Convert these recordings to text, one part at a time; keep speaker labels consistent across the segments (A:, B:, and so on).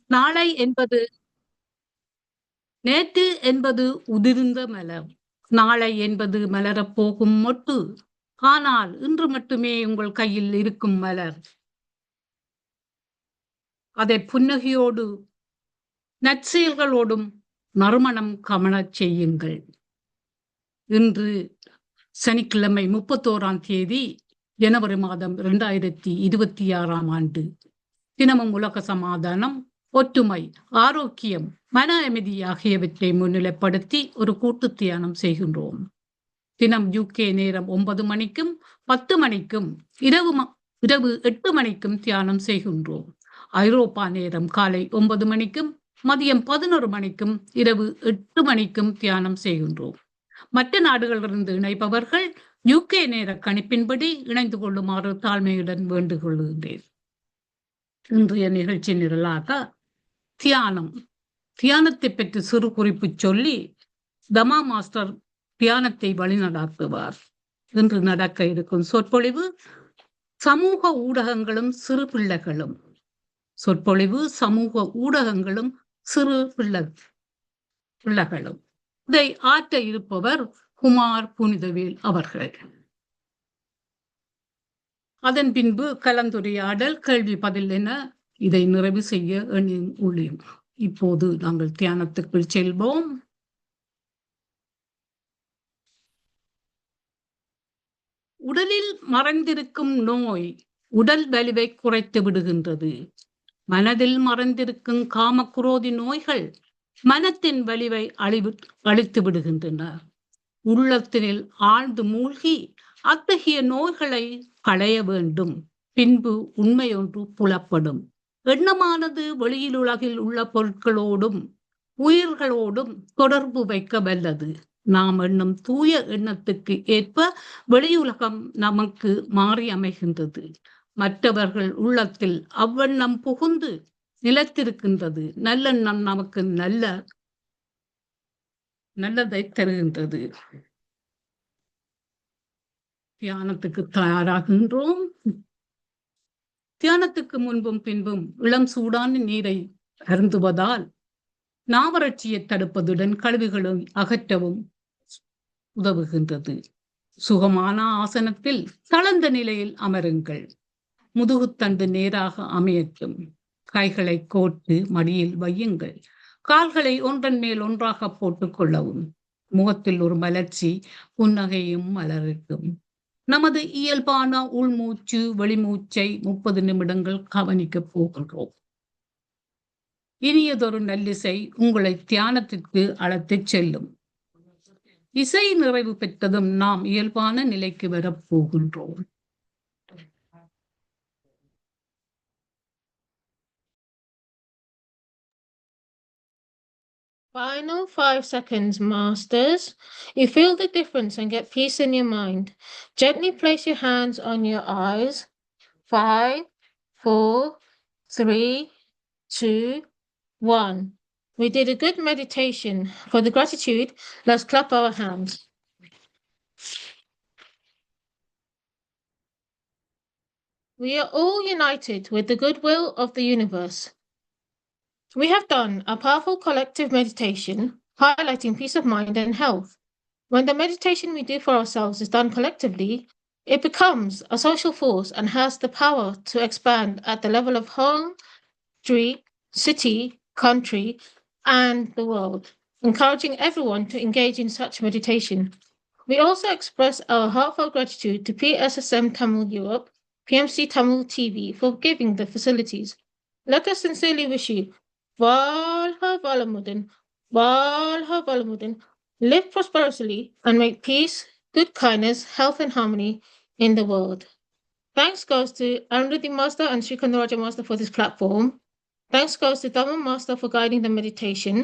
A: நாளை என்பது நேற்று என்பது உதிர்ந்த மலர். நாளை என்பது மலரப் போகும் மொட்டு. ஆனால் இன்று மட்டுமே உங்கள் கையில் இருக்கும் மலர். அதை புன்னகையோடு நற்செயல்களோடும் நறுமணம் கமழச் செய்யுங்கள். இன்று சனிக்கிழமை 31ஆம் தேதி ஜனவரி மாதம் 2026ஆம் ஆண்டு. தினமும் உலக சமாதானம், ஒற்றுமை, ஆரோக்கியம், மன அமைதி ஆகியவற்றை முன்னிலைப்படுத்தி ஒரு கூட்டு தியானம் செய்கின்றோம். தினம் UK நேரம் 9 மணிக்கும் 10 மணிக்கும் இரவு 8 மணிக்கும் தியானம் செய்கின்றோம். ஐரோப்பா நேரம் காலை 9 மணிக்கும் மதியம் 11 மணிக்கும் இரவு 8 மணிக்கும் தியானம் செய்கின்றோம். மற்ற நாடுகளிலிருந்து இணைப்பவர்கள் UK நேர கணிப்பின்படி இணைந்து கொள்ளுமாறு தாழ்மையுடன் வேண்டுக் கொள்கின்றேன். இன்றைய நிகழ்ச்சி நிரலாக தியானம். தியானத்தை பற்றி சிறு குறிப்பு சொல்லி தமா மாஸ்டர் தியானத்தை வழிநடாத்துவார். இன்று நடக்க இருக்கும் சொற்பொழிவு சமூக ஊடகங்களும் சிறு பிள்ளைகளும். சொற்பொழிவு சமூக ஊடகங்களும் சிறு பிள்ளைகளும். இதை ஆற்ற இருப்பவர் குமார் புனிதவேல் அவர்கள். அதன் பின்பு கலந்துரையாடல், கேள்வி பதில் என இதை நிறைவு செய்ய உள்ளேன். இப்போது நாங்கள் தியானத்துக்குள் செல்வோம். உடலில் மறைந்திருக்கும் நோய் உடல் வலிவை குறைத்து விடுகின்றது. மனதில் மறைந்திருக்கும் காமக்குரோதி நோய்கள் மனத்தின் வலிவை அழித்து விடுகின்றன. உள்ளத்தினில் ஆழ்ந்து மூழ்கி அத்தகைய நோய்களை களைய வேண்டும். பின்பு உண்மை ஒன்று புலப்படும். எண்ணமானது வெளியில் உலகில் உள்ள பொருட்களோடும் உயிர்களோடும் தொடர்பு வைக்க வல்லது. நாம் எண்ணும் தூய எண்ணத்துக்கு ஏற்ப வெளியுலகம் நமக்கு மாறி அமைகின்றது. மற்றவர்கள் உள்ளத்தில் அவ்வெண்ணம் புகுந்து நிலைத்திருக்கின்றது. நல்லெண்ணம் நமக்கு நல்லதை தருகின்றது. தியானத்துக்கு தயாராகின்றோம். தியானத்துக்கு முன்பும் பின்பும் இளம் சூடான நீரை அருந்துவதால் நாவறட்சியை தடுப்பதுடன் கழிவுகளை அகற்றவும் உதவுகின்றது. சுகமான ஆசனத்தில் தளர்ந்த நிலையில் அமருங்கள். முதுகுத்தண்டு நேராக அமையட்டும். கைகளை கோர்த்து மடியில் வையுங்கள். கால்களை ஒன்றன் மேல் ஒன்றாக போட்டுக் கொள்ளவும். முகத்தில் ஒரு மலர்ச்சி, புன்னகையும் மலரட்டும். நமது இயல்பான உள்மூச்சு வெளிமூச்சை 30 நிமிடங்கள் கவனிக்கப் போகின்றோம். இனியதொரு நல்லிசை உங்களை தியானத்திற்கு அழைத்துச் செல்லும். இசை நிறைவு பெற்றதும் நாம் இயல்பான நிலைக்கு வரப்போகின்றோம்.
B: Final 5 seconds, masters. You feel the difference and get peace in your mind. Gently place your hands on your eyes. 5, 4, 3, 2, 1. We did a good meditation. For the gratitude, let's clap our hands. We are all united with the goodwill of the universe. We have done a powerful collective meditation highlighting peace of mind and health. When the meditation we do for ourselves is done collectively, it becomes a social force and has the power to expand at the level of home, street, city, country, and the world, encouraging everyone to engage in such meditation. We also express our heartfelt gratitude to PSSM Tamil Europe, PMC Tamil TV for giving the facilities. Let us sincerely wish you Valha Valamuddin, Valha Valamuddin, live prosperously and make peace, good kindness, health and harmony in the world. Thanks goes to Amriti Master and Sri Kandaraja Master for this platform. Thanks goes to Dhamma Master for guiding the meditation.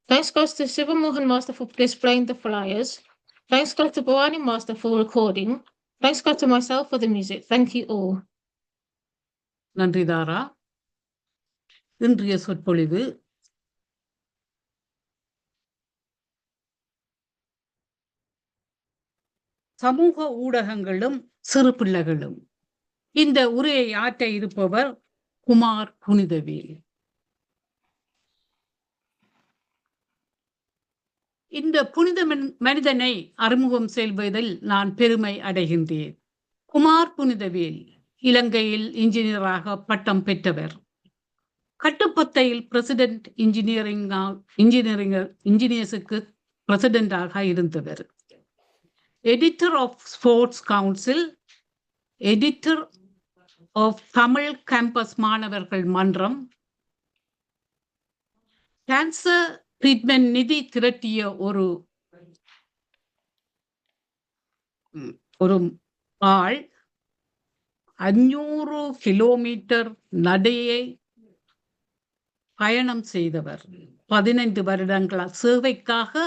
B: Thanks goes to Siva Mohan Master for displaying the flyers. Thanks goes to Bhavani Master for recording. Thanks goes to myself for the music. Thank you all.
A: நன்றி தாரா. இன்றைய சொற்பொழிவு சமூக ஊடகங்களும் சிறு பிள்ளைகளும். இந்த உரையை ஆற்ற இருப்பவர் குமார் புனிதவேல். இந்த புனித மனிதனை அறிமுகம் செய்வதில் நான் பெருமை அடைகின்றேன். குமார் புனிதவேல் இலங்கையில் இன்ஜினியராக பட்டம் பெற்றவர். கட்டுப்பத்தையில் பிரசிடென்ட் இன்ஜினியர்ஸுக்கு பிரசிடென்டாக இருந்தவர். Editor of sports council, editor of Tamil campus மாணவர்கள் மன்றம், கேன்சர் ட்ரீட்மெண்ட் நிதி திரட்டிய ஒரு ஆள் 500 கிலோமீட்டர் நடையை பயணம் செய்தவர். 15 வருடங்கள சேவைக்காக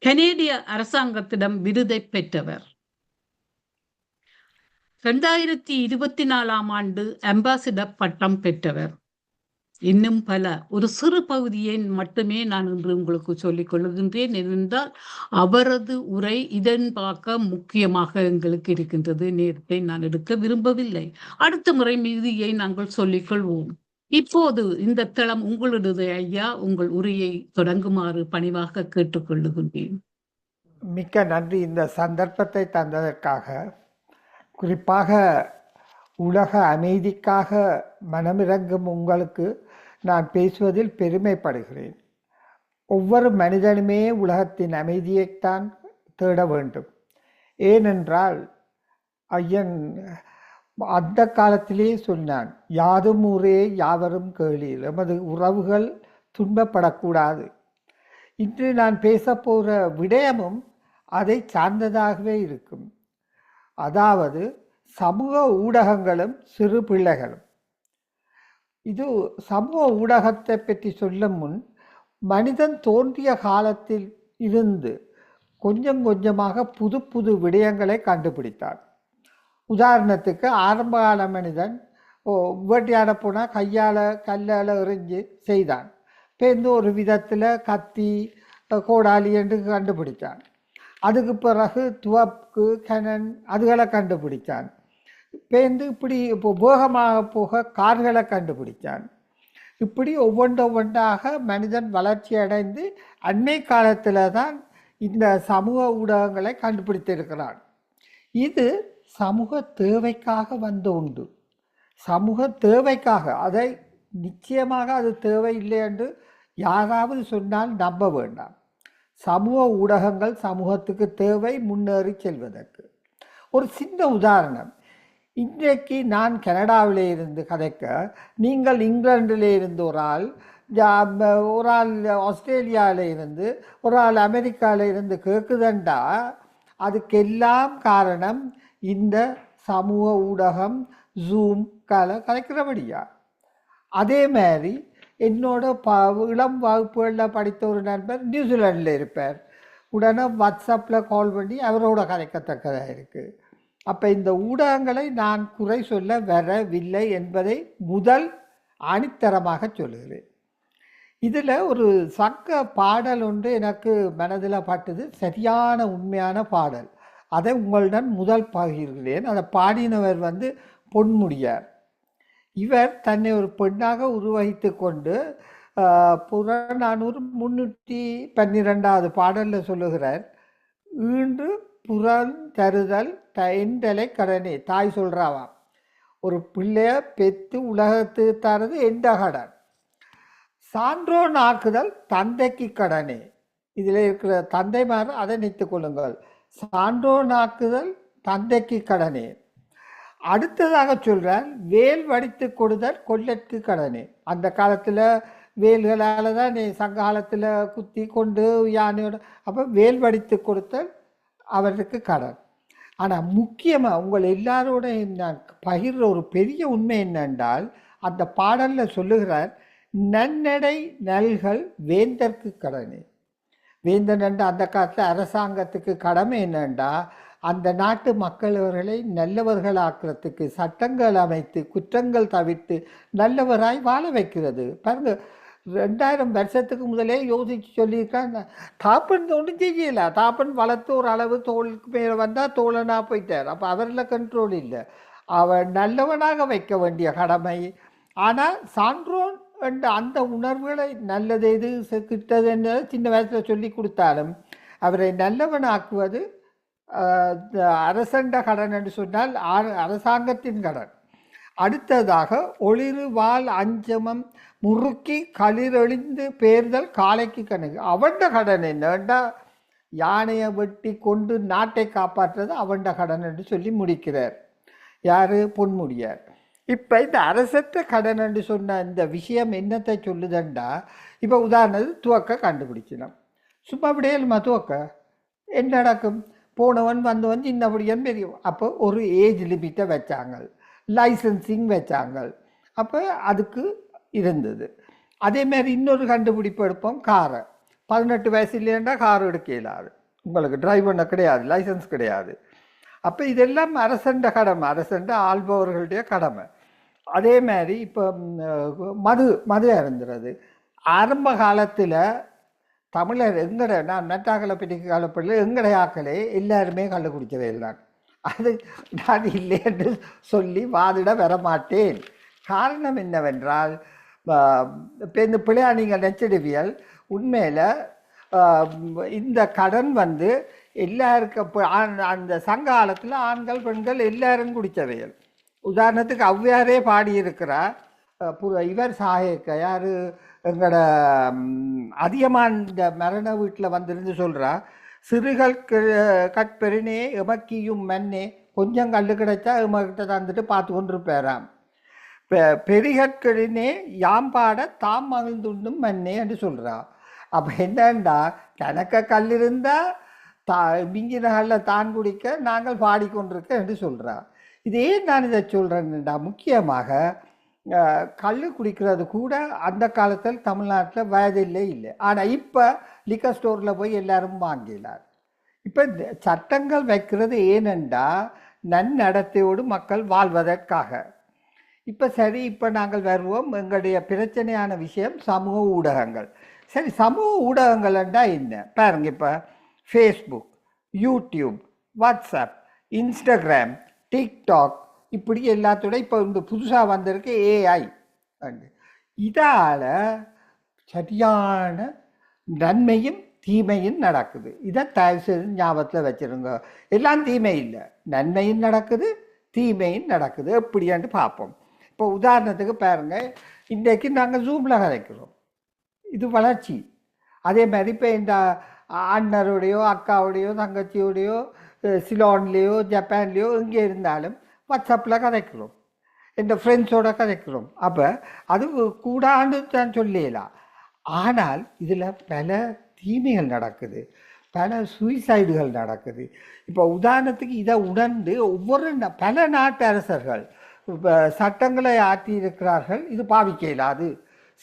A: கனேடிய அரசாங்கத்திடம் விருதை பெற்றவர். 2024 ஆண்டு அம்பாசிடர் பட்டம் பெற்றவர். இன்னும் பல ஒரு சிறு பகுதியை மட்டுமே நான் இன்று உங்களுக்கு சொல்லிக் கொள்கின்றேன். என்றால் அவரது உரை இதன் பார்க்க முக்கியமாக எங்களுக்கு இருக்கின்றது. நேரத்தை நான் எடுக்க விரும்பவில்லை. அடுத்த முறை மீதியை நாங்கள் சொல்லிக் கொள்வோம். இப்போது இந்த தளம் உங்களுடைய ஐயா. உங்கள் உரையை தொடங்குமாறு பணிவாக கேட்டுக்கொள்ளுகின்றேன்.
C: மிக்க நன்றி இந்த சந்தர்ப்பத்தை தந்ததற்காக. குறிப்பாக உலக அமைதிக்காக மனமிறங்கும் உங்களுக்கு நான் பேசுவதில் பெருமைப்படுகிறேன். ஒவ்வொரு மனிதனுமே உலகத்தின் அமைதியைத்தான் தேட வேண்டும். ஏனென்றால் ஐயன் அந்த காலத்திலே சொன்னான், யாதும் ஊரே யாவரும் கேளீர், எமது உறவுகள் துன்பப்படக்கூடாது. இன்று நான் பேச போகிற விடயமும் அதை சார்ந்ததாகவே இருக்கும். அதாவது சமூக ஊடகங்களும் சிறு பிள்ளைகளும். இது சமூக ஊடகத்தை பற்றி சொல்லும் முன் மனிதன் தோன்றிய காலத்தில் இருந்து கொஞ்சம் கொஞ்சமாக புது புது விடயங்களை கண்டுபிடித்தான். உதாரணத்துக்கு ஆரம்பகால மனிதன் வேட்டையாட போனால் கையால் கல்லால் எறிஞ்சு செய்தான். பேருந்து ஒரு விதத்தில் கத்தி கோடாலி என்று கண்டுபிடித்தான். அதுக்கு பிறகு துவப்பு கனன் அதுகளை கண்டுபிடித்தான். பேருந்து இப்படி இப்போ வேகமாக போக கார்களை கண்டுபிடித்தான். இப்படி ஒவ்வொன்றாக மனிதன் வளர்ச்சி அடைந்து அண்மை காலத்தில் தான் இந்த சமூக ஊடகங்களை கண்டுபிடித்திருக்கிறான். இது சமூக தேவைக்காக வந்த உண்டு. சமூக தேவைக்காக, அதை நிச்சயமாக அது தேவை இல்லை என்று யாராவது சொன்னால் நம்ப வேண்டாம். சமூக ஊடகங்கள் சமூகத்துக்கு தேவை முன்னேறி செல்வதற்கு. ஒரு சின்ன உதாரணம், இன்றைக்கு நான் கனடாவிலே இருந்து கதைக்க, நீங்கள் இங்கிலாண்டிலே இருந்து ஒரு ஆள் ஆஸ்திரேலியாவில் இருந்து ஒரு ஆள் அமெரிக்காவில் இருந்து கேட்குதுண்டா, அதுக்கெல்லாம் காரணம் இந்த சமூக ஊடகம் ஜூம் கலைக்கிறபடியா. அதே மாதிரி என்னோட இளம் வகுப்புகளில் படித்த ஒரு நண்பர் நியூசிலாண்டில் இருப்பார். உடனே வாட்ஸ்அப்பில் கால் பண்ணி அவரோட கதைக்கத்தக்கதாக இருக்குது. அப்போ இந்த ஊடகங்களை நான் குறை சொல்ல வரவில்லை என்பதை முதல் ஆணித்தரமாக சொல்லுகிறேன். இதில் ஒரு சங்க பாடல் ஒன்று எனக்கு மனதில் பட்டது, சரியான உண்மையான பாடல். அதை உங்களுடன் முதல் பகிர்கிறேன். அதை பாடினவர் பொன்முடியார். இவர் தன்னை ஒரு பெண்ணாக உருவகித்து கொண்டு புறநானூறு 312 பாடலில் சொல்லுகிறார், ஈண்டு புறன் தருதல் எண்டலை கடனே. தாய் சொல்கிறாவாம், ஒரு பிள்ளைய பெற்று உலகத்து தரது எந்த கடன், சான்றோன் ஆக்குதல் தந்தைக்கு கடனே. இதில் இருக்கிற தந்தைமார் அதை நினைத்து கொள்ளுங்கள். சான்றோன் ஆக்குதல் தந்தைக்கு கடனே. அடுத்ததாக சொல்கிறார், வேல் வடித்து கொடுதல் கொல்லற்கு கடனே. அந்த காலத்தில் வேல்களால் தான் சங்க காலத்தில் குத்தி கொண்டு யானையோட, அப்போ வேல் வடித்து கொடுத்தல் அவருக்கு கடன். ஆனால் முக்கியமாக உங்கள் எல்லாரோட நான் பகிர்ற ஒரு பெரிய உண்மை என்னென்றால், அந்த பாடலில் சொல்லுகிறார், நன்னடை நல்கள் வேந்தற்கு கடனே. வேந்தன் என்ற அந்த காலத்தில் அரசாங்கத்துக்கு கடமை என்னென்றா, அந்த நாட்டு மக்கள் அவர்களை நல்லவர்களாக்குறதுக்கு சட்டங்கள் அமைத்து குற்றங்கள் தவிர்த்து நல்லவராய் வாழ வைக்கிறது. பாருங்க, 2000 வருஷத்துக்கு முதலே யோசித்து சொல்லியிருக்காங்க. தாப்பன் ஒன்றும் செய்யல. தாப்பன் வளர்த்து ஒரு அளவு தோளுக்கு மேலே வந்தால் தோழனாக போயிட்டார். அப்போ அவரில் கண்ட்ரோல் இல்லை. அவர் நல்லவனாக வைக்க வேண்டிய கடமை. ஆனால் சான்றோன் என்ற அந்த உணர்வுகளை நல்லது எது கிட்டது என்ன சின்ன வயசில் சொல்லி கொடுத்தாலும் அவரை நல்லவனாக்குவது அரசண்ட கடன் என்று சொன்னால் அரசாங்கத்தின் கடன். அடுத்ததாக ஒளிரு வால் அஞ்சமம் முறுக்கி களிரெழிந்து பேர்தல் காலைக்கு கணக்கு. அவண்ட கடன் என்னண்டா யானையை வெட்டி கொண்டு நாட்டை காப்பாற்றுறது அவண்ட கடன் என்று சொல்லி முடிக்கிறார். யார்? பொன்முடியார். இப்போ இந்த அரசற்ற கடன் என்று சொன்ன இந்த விஷயம் என்னத்தை சொல்லுதண்டா, இப்போ உதாரணத்துக்கு துவக்க கண்டுபிடிச்சினோம். சும்மா அப்படியே துவக்க என்ன நடக்கும்? போனவன் வந்தவன் சின்னபடியான் பெரிய. அப்போ ஒரு ஏஜ் லிமிட்டை வச்சாங்க, லைசன்சிங் வச்சாங்க. அப்போ அதுக்கு இருந்தது. அதேமாரி இன்னொரு கண்டுபிடிப்பு எடுப்போம், காரை. 18 வயசு இல்லைன்னா கார் எடுக்க இயலாது, உங்களுக்கு டிரைவ் பண்ண கிடையாது, லைசன்ஸ் கிடையாது. அப்போ இதெல்லாம் அரசண்ட கடமை, அரசண்ட ஆள்பவர்களுடைய கடமை. அதே மாதிரி இப்போ மது அருந்துறது. ஆரம்ப காலத்தில் தமிழர் நான் மெட்டாக்களை பற்றி காலப்படல, ஆக்களே எல்லாருமே கள்ள குடித்தவே தான். அது நான் இல்லை என்று சொல்லி வாதிட வரமாட்டேன். காரணம் என்னவென்றால், இப்போ இந்த பிள்ளையா நீங்கள் நெச்சடிவியல் உண்மையில் இந்த கடன் எல்லாருக்கும் அந்த சங்க காலத்தில் ஆண்கள் பெண்கள் எல்லாரும் குடித்தவையல். உதாரணத்துக்கு ஔவையாரே பாடியிருக்கிறார். இவர் சாயக்க யார் எங்களோட அதிகமான இந்த மரண வீட்டில் வந்திருந்து சொல்கிறா, சிறுகள் கட்பெருனே எமக்கியும் மண்ணே, கொஞ்சம் கல் கிடைச்சா எமக்கிட்ட தந்துட்டு பார்த்து கொண்டிருப்பாராம். பெரிகற்களினே யாம்பாட தாம் மகிழ்ந்துண்டும் மண்ணே என்று சொல்கிறா. அப்போ என்னண்டா, கணக்க கல் இருந்தால் மிஞ்சின கல்லில் தான் குடிக்க நாங்கள் பாடிக்கொண்டிருக்க என்று சொல்கிறா. இதே நான் இதை சொல்கிறேன்டா, முக்கியமாக கல் குடிக்கிறது கூட அந்த காலத்தில் தமிழ்நாட்டில் வயதில்லை இல்லை. ஆனால் இப்போ லிக்கர் ஸ்டோரில் போய் எல்லாரும் வாங்கினார். இப்போ சட்டங்கள் வைக்கிறது ஏனென்றா நன்னடத்தையோடு மக்கள் வாழ்வதற்காக. இப்போ சரி, இப்போ நாங்கள் வருவோம். எங்களுடைய பிரச்சனையான விஷயம் சமூக ஊடகங்கள். சரி, சமூக ஊடகங்கள்ண்டா என்ன பாருங்க. இப்போ Facebook, YouTube, WhatsApp, Instagram, TikTok, இப்படி எல்லாத்தோட இப்போ இந்த புதுசாக வந்திருக்கு ஏஐ. இதால் சரியான நன்மையும் தீமையும் நடக்குது. இதை தயவு செய்து ஞாபகத்தில் வச்சுருங்க. எல்லாம் தீமை இல்லை, நன்மையும் நடக்குது தீமையும் நடக்குது. எப்படியான்னு பார்ப்போம். இப்போ உதாரணத்துக்கு பாருங்கள், இன்றைக்கு நாங்கள் ஜூமில் கதைக்கிறோம், இது வளர்ச்சி. அதே மாதிரி இப்போ இந்த அண்ணருடையோ அக்காவுடையோ தங்கச்சியோடையோ சிலோன்லேயோ ஜப்பான்லேயோ எங்கே இருந்தாலும் வாட்ஸ்அப்பில் கதைக்கிறோம், இந்த ஃப்ரெண்ட்ஸோடு கதைக்கிறோம். அப்போ அது கூடாண்டு தான் சொல்லலாம். ஆனால் இதில் பல தீமைகள் நடக்குது, பல சூசைடுகள் நடக்குது. இப்போ உதாரணத்துக்கு இதை உணர்ந்து பல நாட்டு அரசர்கள் சட்டங்களை ஆற்றியிருக்கிறார்கள். இது பாவிக்க இயலாது,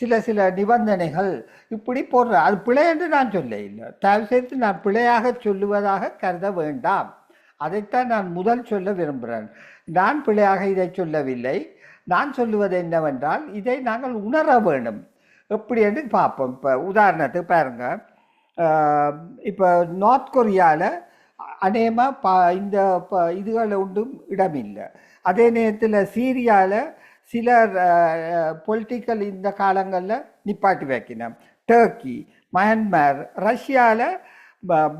C: சில நிபந்தனைகள் இப்படி போடுற. அது பிழை என்று நான் சொல்ல இல்லை, தயவு செய்து நான் பிழையாக சொல்லுவதாக கருத வேண்டாம். அதைத்தான் நான் முதல் சொல்ல விரும்புகிறேன். நான் பிழையாக இதை சொல்லவில்லை. நான் சொல்லுவது என்னவென்றால், இதை நாங்கள் உணர வேண்டும். எப்படி என்று பார்ப்போம். இப்போ உதாரணத்துக்கு பாருங்கள், இப்போ நார்த் கொரியாவில் அநேகமாக இந்த இதுகளை ஒன்றும் இடமில்லை. அதே நேரத்தில் சீரியாவில் சிலர் பொலிட்டிக்கல் இந்த காலங்களில் நிப்பாட்டி வைக்கணும். டர்க்கி, மயன்மார், ரஷ்யாவில்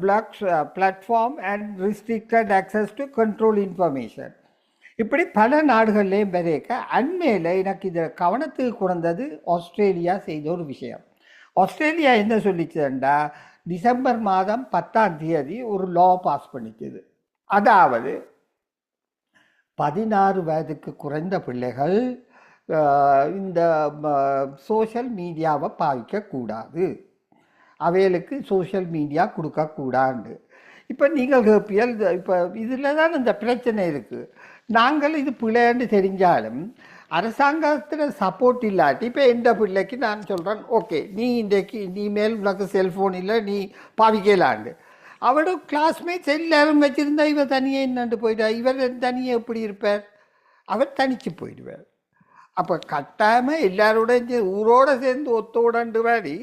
C: blocks platform and restricted access to control information. இப்படி பல நாடுகள்லேயும் வரைக்க அண்மையில் எனக்கு இதில் கவனத்துக்கு கொண்டது ஆஸ்திரேலியா செய்த ஒரு விஷயம். ஆஸ்திரேலியா என்ன சொல்லிச்சுன்னா, டிசம்பர் மாதம் 10ஆம் தேதி ஒரு லா பாஸ் பண்ணிச்சுது. அதாவது 16 வயதுக்கு குறைந்த பிள்ளைகள் இந்த சோஷியல் மீடியாவை பாவிக்கக்கூடாது, அவைகளுக்கு சோஷியல் மீடியா கொடுக்கக்கூடாது. இப்போ நீங்கள் கேட்பியல், இப்போ இதில் தான் இந்த பிரச்சனை இருக்குது. நாங்கள் இது பிள்ளைன்னு தெரிஞ்சாலும் அரசாங்கத்தில் சப்போர்ட் இல்லாட்டி, இப்போ எந்த பிள்ளைக்கு நான் சொல்கிறேன், ஓகே நீ இன்றைக்கு இனிமேல் உனக்கு செல்ஃபோன் இல்லை, நீ பாவிக்கலாண்டு. அவரோட கிளாஸ்மேட்ஸ் எல்லாரும் வச்சுருந்தா இவர் தனியாக என்னண்டு போயிட்டார். இவர் தனியாக எப்படி இருப்பார்? அவர் தனித்து போயிடுவார். அப்போ கட்டாயமாக எல்லாரோட ஊரோடு சேர்ந்து ஒத்தோடண்டு மாதிரி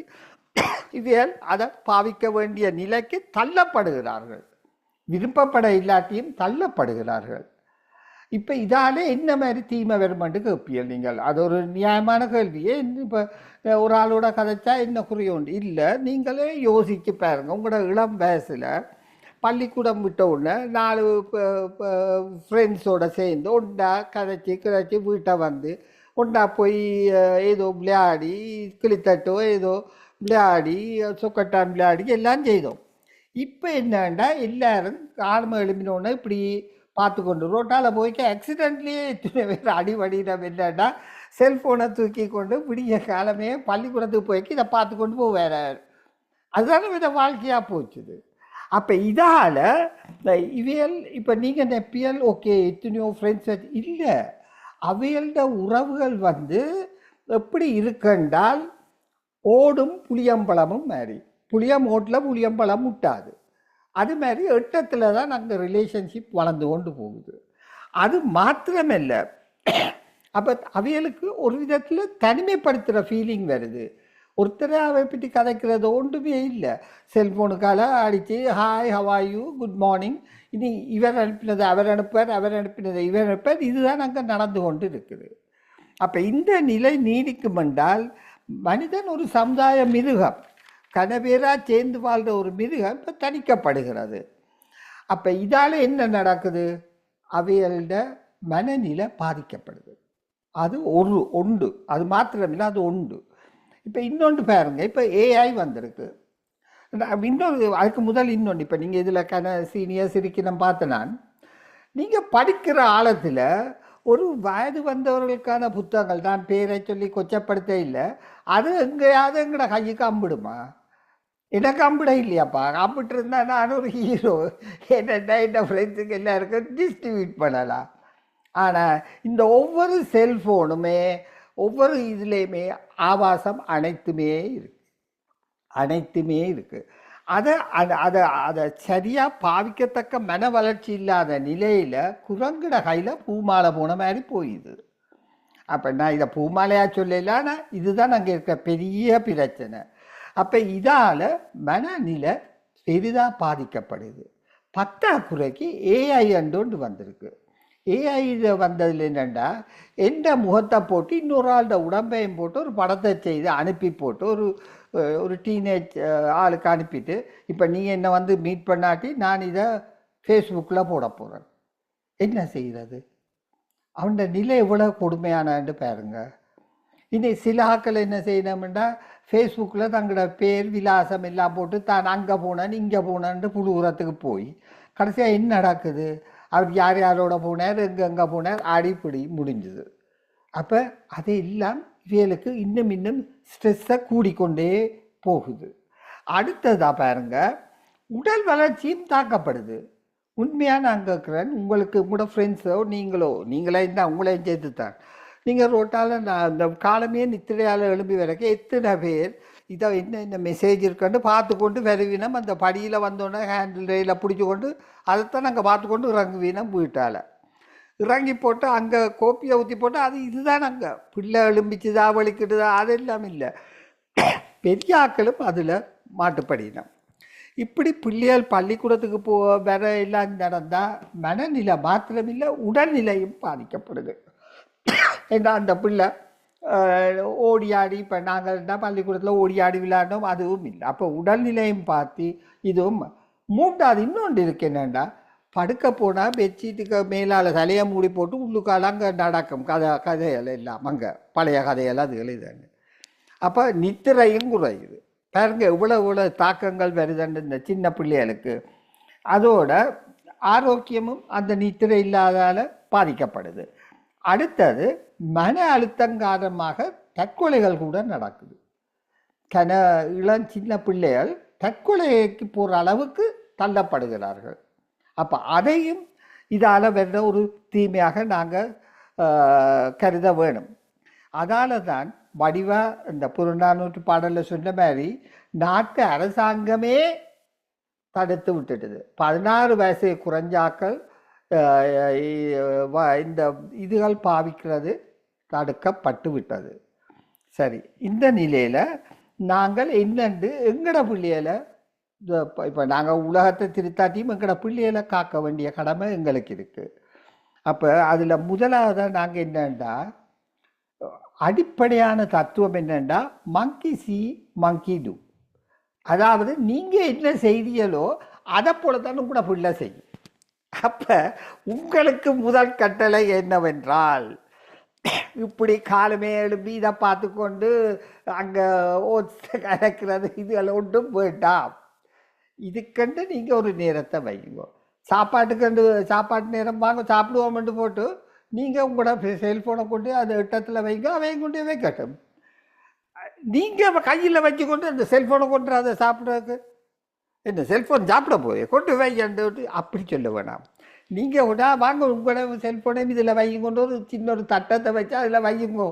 C: இவர்கள் அதை பாவிக்க வேண்டிய நிலைக்கு தள்ளப்படுகிறார்கள். விருப்பப்பட இல்லாட்டியும் தள்ளப்படுகிறார்கள். இப்போ இதால் என்ன மாதிரி தீமை வருமானு கேட்பீர்கள் நீங்கள். அது ஒரு நியாயமான கேள்வியே. இப்போ ஒரு ஆளோட கதைச்சா என்ன குறைய உண்டு இல்லை, நீங்களே யோசிச்சு பாருங்க. உங்களோட இளம் வயசில் பள்ளிக்கூடம் விட்ட உடனே 4 ஃப்ரெண்ட்ஸோடு சேர்ந்து ஒன்றா கதைச்சி வீட்டை வந்து ஒன்றா போய் ஏதோ விளையாடி கிளித்தட்டோ ஏதோ விளையாடி சொக்கட்டான் விளையாடி எல்லாம் செய்தோம். இப்போ என்னண்டா எல்லாரும் காலமாக எழுப்பினோடனே இப்படி பார்த்து கொண்டு ரோட்டால் போய்க்க ஆக்சிடென்ட்லேயே எத்தனை பேர் அடிவடினம் என்னன்னா செல்ஃபோனை தூக்கி கொண்டு விடிய காலமே பள்ளிக்கூடத்துக்கு போய்க்கு இதை பார்த்து கொண்டு போவார். அதுதானே இதை வாழ்க்கையாக போச்சுது. அப்போ இதால் இவையல் இப்போ நீங்கள் நெப்பியல் ஓகே எத்தனையோ ஃப்ரெண்ட்ஸ் இல்லை, அவையல்ட உறவுகள் வந்து எப்படி இருக்குன்றால் ஓடும் புளியம்பழமும் மாதிரி. புளியம் ஓட்டில் புளியம்பழம் முட்டாது. அது மாதிரி எட்டத்தில் தான் நாங்கள் ரிலேஷன்ஷிப் வளர்ந்து கொண்டு போகுது. அது மாத்திரமில்ல, அப்போ அவைகளுக்கு ஒரு விதத்தில் தனிமைப்படுத்துகிற ஃபீலிங் வருது. ஒருத்தரை அவை பற்றி கதைக்கிறது ஒன்றுமே இல்லை. செல்ஃபோனுக்கால அடித்து ஹாய் ஹவாயூ குட் மார்னிங், இனி இவர் அனுப்பினது அவர் அனுப்பார், அவர் அனுப்பினதை இவர் அனுப்பார், இதுதான் அங்கே நடந்து கொண்டு இருக்குது. அப்போ இந்த நிலை நீடிக்கும் என்றால் மனிதன் ஒரு சமுதாய மிருகம், கனவேராக சேர்ந்து வாழ்கிற ஒரு மிருகம் இப்போ தணிக்கப்படுகிறது. அப்போ இதால் என்ன நடக்குது, அவைகளோட மனநிலை பாதிக்கப்படுது. அது ஒன்று, அது மாத்திரமில்லை, அது ஒன்று. இப்போ இன்னொன்று பாருங்கள், இப்போ ஏஐ வந்திருக்கு. இன்னொரு அதுக்கு முதல் இன்னொன்று, இப்போ நீங்கள் இதில் சீனியர் சிரிக்கணும் பார்த்த நான், நீங்கள் படிக்கிற ஆழத்தில் ஒரு வயது வந்தவர்களுக்கான புத்தகங்கள், நான் பேரை சொல்லி கொச்சப்படுத்த இல்லை, அது எங்கேயாவது எங்கட கைக்கு அம்பிடுமா? எனக்கு அம்பிட இல்லையாப்பா. அம்பிட்டு இருந்தால் நான் ஒரு ஹீரோ, என்ன ஃப்ரெண்ட்ஸுக்கு எல்லாருக்கும் டிஸ்ட்ரிபியூட் பண்ணலாம். ஆனால் இந்த ஒவ்வொரு செல்ஃபோனுமே ஒவ்வொரு இதுலேயுமே ஆபாசம் அனைத்துமே இருக்குது. அதை சரியாக பாவிக்கத்தக்க மன வளர்ச்சி இல்லாத நிலையில் குரங்கிட கையில் பூமாலை போன மாதிரி போயிடுது. அப்போ நான் இதை பூமாலையாக சொல்லலான்னா இதுதான் அங்கே இருக்க பெரிய பிரச்சனை. அப்போ இதால் மனநிலை பெரிதாக பாதிக்கப்படுது. பற்றாக்குறைக்கு ஏஐ அண்டோண்டு வந்திருக்கு. ஏஐயில் வந்ததில் என்னென்னா, எந்த முகத்தை போட்டு இன்னொரு ஆளோட உடம்பையும் போட்டு ஒரு படத்தை செய்து அனுப்பி போட்டு ஒரு டீனேஜ் ஆளுக்கு அனுப்பிட்டு, இப்போ நீ என்னை வந்து மீட் பண்ணாட்டி நான் இதை ஃபேஸ்புக்கில் போட போகிறேன். என்ன செய்கிறது? அவனோட நிலை எவ்வளோ கொடுமையானு பாருங்க. இனி சில ஆக்கள் என்ன செய்யணும்னா ஃபேஸ்புக்கில் தங்களோட பேர் விலாசம் எல்லாம் போட்டு தான் அங்கே போனேன் இங்கே போனேன்ட்டு புழுகுறதுக்கு போய் கடைசியாக என்ன நடக்குது, அவர் யார் யாரோட போனார், எங்கே போனார், அடிப்படி முடிஞ்சுது. அப்போ அதையெல்லாம் இவர்களுக்கு இன்னும் ஸ்ட்ரெஸ்ஸை கூடிக்கொண்டே போகுது. அடுத்ததாக பாருங்க, உடல் வளர்ச்சியும் தாக்கப்படுது. உண்மையாக நான் கேட்குறேன், உங்களுக்கு உங்களோட ஃப்ரெண்ட்ஸோ நீங்களே இருந்தால் உங்களையும் சேர்த்து தான், நீங்கள் ரோட்டால் நான் இந்த காலமே நித்திரையால் எழும்பி வரைக்கும் எத்தனை பேர் இதை என்ன மெசேஜ் இருக்குன்னு பார்த்து கொண்டு வருவினம். அந்த படியில் வந்தோடனே ஹேண்டில் ரயிலில் பிடிச்சி கொண்டு அதைத்தான் நாங்கள் பார்த்து கொண்டு இறங்குவீனம். வீட்டால் இறங்கி போட்டு அங்கே கோப்பியை ஊற்றி போட்டு அது இதுதான் அங்கே பிள்ளை எழும்பிச்சுதா வலிக்கிட்டுதா அதெல்லாம் இல்லை. பெரிய ஆக்களும் அதில் மாட்டுப்படினம். இப்படி பிள்ளைகள் பள்ளிக்கூடத்துக்கு வர எல்லாம் நடந்தால் மனநிலை மாத்திரமில்லை, உடல்நிலையும் பாதிக்கப்படுது. ஏன்னா அந்த பிள்ளை ஓடி ஆடி, இப்போ நாங்கள் பள்ளிக்கூடத்தில் ஓடி ஆடி விளையாடணும், அதுவும் இல்லை. அப்போ உடல்நிலையும் பார்த்து இதுவும். மூன்றாவது இன்னொன்று இருக்கு என்னென்னா, படுக்க போனால் பெட்ஷீட்டுக்கு மேலால் தலையை மூடி போட்டு உள்ளுக்கால அங்கே நடக்கும் கதைகள் எல்லாம், அங்கே பழைய கதையெல்லாம் அது எழுதுங்க. அப்போ நித்திரையும் குறையுது. பாருங்க இவ்வளோ தாக்கங்கள் வருதுன்னு இந்த சின்ன பிள்ளைகளுக்கு. அதோட ஆரோக்கியமும் அந்த நித்திரை இல்லாதால் பாதிக்கப்படுது. அடுத்தது மன அழுத்தம் காரணமாக தற்கொலைகள் கூட நடக்குது. சின்ன பிள்ளைகள் தற்கொலைக்கு போகிற அளவுக்கு தள்ளப்படுகிறார்கள். அப்போ அதையும் இதால் வர்ற ஒரு தீமையாக நாங்கள் கருத வேணும். அதால் தான் வடிவாக இந்த புறநானூற்று பாடலில் சொன்ன மாதிரி நாட்டு அரசாங்கமே தடுத்து விட்டுட்டுது. 16 வயசு குறைஞ்சாக்கள் இந்த இதுகள் பாவிக்கிறது தடுக்கப்பட்டு விட்டது. சரி, இந்த நிலையில் நாங்கள் என்னென்று எங்கட பிள்ளைகளை இப்போ நாங்கள் உலகத்தை திருத்தாட்டியும் எங்கட பிள்ளைகளை காக்க வேண்டிய கடமை எங்களுக்கு இருக்குது. அப்போ அதில் முதலாவதாக நாங்கள் என்னென்னா அடிப்படையான தத்துவம் என்னென்னா மங்கி சி மங்கி டூ. அதாவது நீங்கள் என்ன செய்தியலோ அதை போல தான் கூட பிள்ளை செய்யும். அப்போ உங்களுக்கு முதல் கட்டளை என்னவென்றால் இப்படி காலமே எழுப்பி இதை பார்த்து கொண்டு அங்கே ஓட்ஸ் கலக்கிறது இதுகளை ஒன்றும் வேண்டாம். இதுக்கண்டு நீங்கள் ஒரு நேரத்தை வைங்க. சாப்பாட்டு நேரம் வாங்க சாப்பிடுவோம்ட்டு போட்டு நீங்கள் உங்களோட செல்ஃபோனை கொண்டு அந்த இடத்துல வைங்க, அவையும் கொண்டு வைக்கட்டும். நீங்கள் கையில் வச்சு கொண்டு அந்த செல்ஃபோனை கொண்டு அதை சாப்பிட்றதுக்கு என்ன செல்ஃபோன் சாப்பிட போய் கொண்டு வைக்கண்டு அப்படி சொல்ல வேணாம். நீங்கள் விடா வாங்க உங்களோட செல்ஃபோனையும் இதில் வைங்க கொண்டு ஒரு சின்ன ஒரு தட்டத்தை வச்சு அதில் வையுங்க,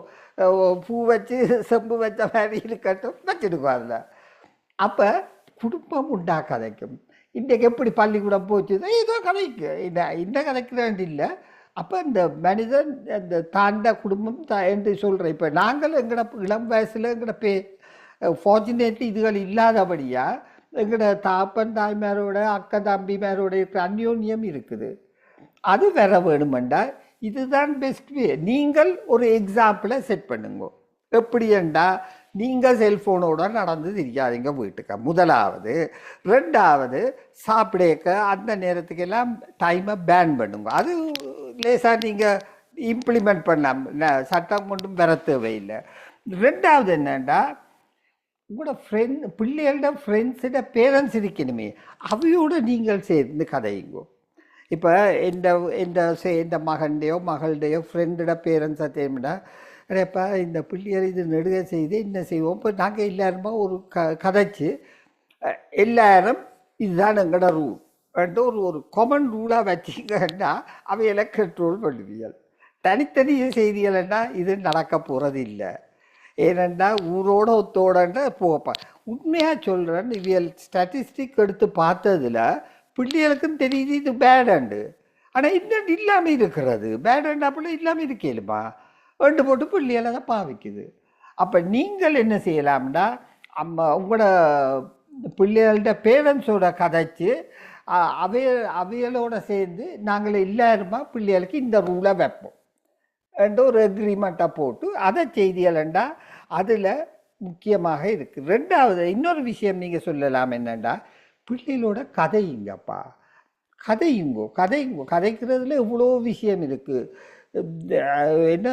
C: பூ வச்சு செம்பு வச்ச மாதிரி இருக்கட்டும், வச்சுடுக்கோ அதில். அப்போ குடும்பம் உண்டா கதைக்கும். இன்றைக்கு எப்படி பள்ளிக்கூடம் போச்சு ஏதோ கதைக்கு இந்த கதைக்கு இல்லை. அப்போ இந்த மனிதன் அந்த தாண்ட குடும்பம் என்று சொல்கிறேன். இப்போ நாங்கள் எங்களோட இளம் வயசில் எங்களோட ஃபார்ச்சுனேட்லி இதுகள் இல்லாதபடியாக எங்களோட தாப்பன் தாய்மாரோட அக்கா தம்பிமாரோட இருக்கிற அந்யோன்யம் இருக்குது. அது வேற வேணுமெண்டா இதுதான் பெஸ்ட் வே. நீங்கள் ஒரு எக்ஸாம்பிளை செட் பண்ணுங்க. எப்படின்னா நீங்கள் செல்ஃபோனோட நடந்து தெரியாதீங்க வீட்டுக்கு, முதலாவது. ரெண்டாவது சாப்பிடக்க அந்த நேரத்துக்கெல்லாம் டைமை பேன் பண்ணுங்க. அது லேசாக நீங்கள் இம்ப்ளிமெண்ட் பண்ணலாம், சட்டம் கொண்டும் பெற தேவையில்லை. ரெண்டாவது என்னென்னா உங்களோட பிள்ளைகளோட ஃப்ரெண்ட்ஸோட பேரண்ட்ஸ் இருக்கணுமே, அவையோடு நீங்கள் சேர்ந்து கதையுங்கோ. இப்போ எந்த மகன்டையோ மகளுடையோ ஃப்ரெண்டோட பேரண்ட்ஸை தெரியுமிடா, இப்போ இந்த பிள்ளைகள் இது நெடுக செய்து என்ன செய்வோம். இப்போ நாங்கள் எல்லாருமா ஒரு கதைச்சு எல்லாரும் இதுதான் எங்களோட ரூல் ஒரு காமன் ரூலாக வச்சிங்கன்னா அவைகளை கண்ட்ரோல் பண்ணுவீர்கள். தனித்தனி செய்திகள்னா இது நடக்க போகிறது இல்லை. ஏனெண்டா ஊரோட ஒத்தோடன்ற போப்பா உண்மையாக சொல்கிறேன். இவியல் ஸ்டாட்டிஸ்டிக் எடுத்து பார்த்ததில் பிள்ளைகளுக்கும் தெரியுது இது பேடண்டு. ஆனால் இன்னும் இல்லாமல் இருக்கிறது பேடண்டு அப்படிலாம் இல்லாமல் இருக்கேலுமா ரெண்டு போட்டு பிள்ளைகளை தான் பாவிக்குது. அப்போ நீங்கள் என்ன செய்யலாம்னா உங்களோட பிள்ளைகளோட பேரண்ட்ஸோட கதைச்சு அவைகளோட சேர்ந்து நாங்கள் எல்லாருமா பிள்ளைகளுக்கு இந்த ரூலை வைப்போம் என்ற ஒரு அக்ரிமெண்ட்டை போட்டு அதை செய்தியலண்டா அதில் முக்கியமாக இருக்குது. ரெண்டாவது இன்னொரு விஷயம் நீங்கள் சொல்லலாம் என்னென்னா பிள்ளைகளோட கதையுங்கப்பா, கதைக்கிறதுல எவ்வளோ விஷயம் இருக்குது. என்ன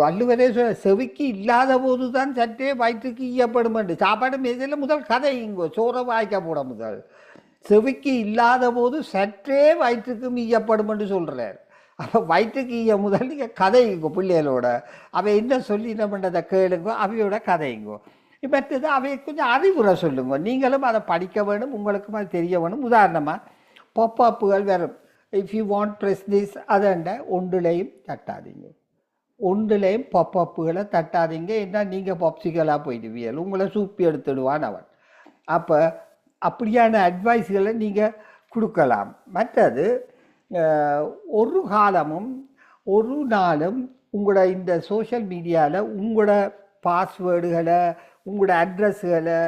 C: வள்ளுவரே செவிக்கு இல்லாத போது தான் சற்றே வயிற்றுக்கு ஈயப்படும் என்று சாப்பாடு மேசையில் முதல் கதையுங்கோ, சோறை வாய்க்க போட முதல் செவிக்கு இல்லாத போது சற்றே வயிற்றுக்கும் ஈயப்படும் என்று சொல்கிறார். அப்போ வயிற்றுக்கு ஈய முதல் நீங்கள் கதையுங்கோ பிள்ளைகளோட. அவை என்ன சொல்லி என்ன பண்ணுறதை கேளுங்கோ, அவையோட கதையுங்கோ. மற்றது அவை கொஞ்சம் அறிவுரை சொல்லுங்க. நீங்களும் அதை படிக்க வேணும், உங்களுக்கும் அது தெரிய வேணும். உதாரணமாக பாப்பப்புகள் வரும். If you want press this அதண்ட ஒன்றுலையும் தட்டாதீங்க, ஒன்றுலையும் பாப்பப்புகளை தட்டாதீங்க. ஏன்னா நீங்கள் பப்சிக்கலாக போயிடுவீர்கள், உங்களை சூப்பி எடுத்துடுவான் அவன். அப்போ அப்படியான அட்வைஸ்களை நீங்கள் கொடுக்கலாம். மற்றது ஒரு காலமும் ஒரு நாளும் உங்களோட இந்த சோஷியல் மீடியாவில் உங்களோட பாஸ்வேர்டுகளை உங்களோட அட்ரஸுகளை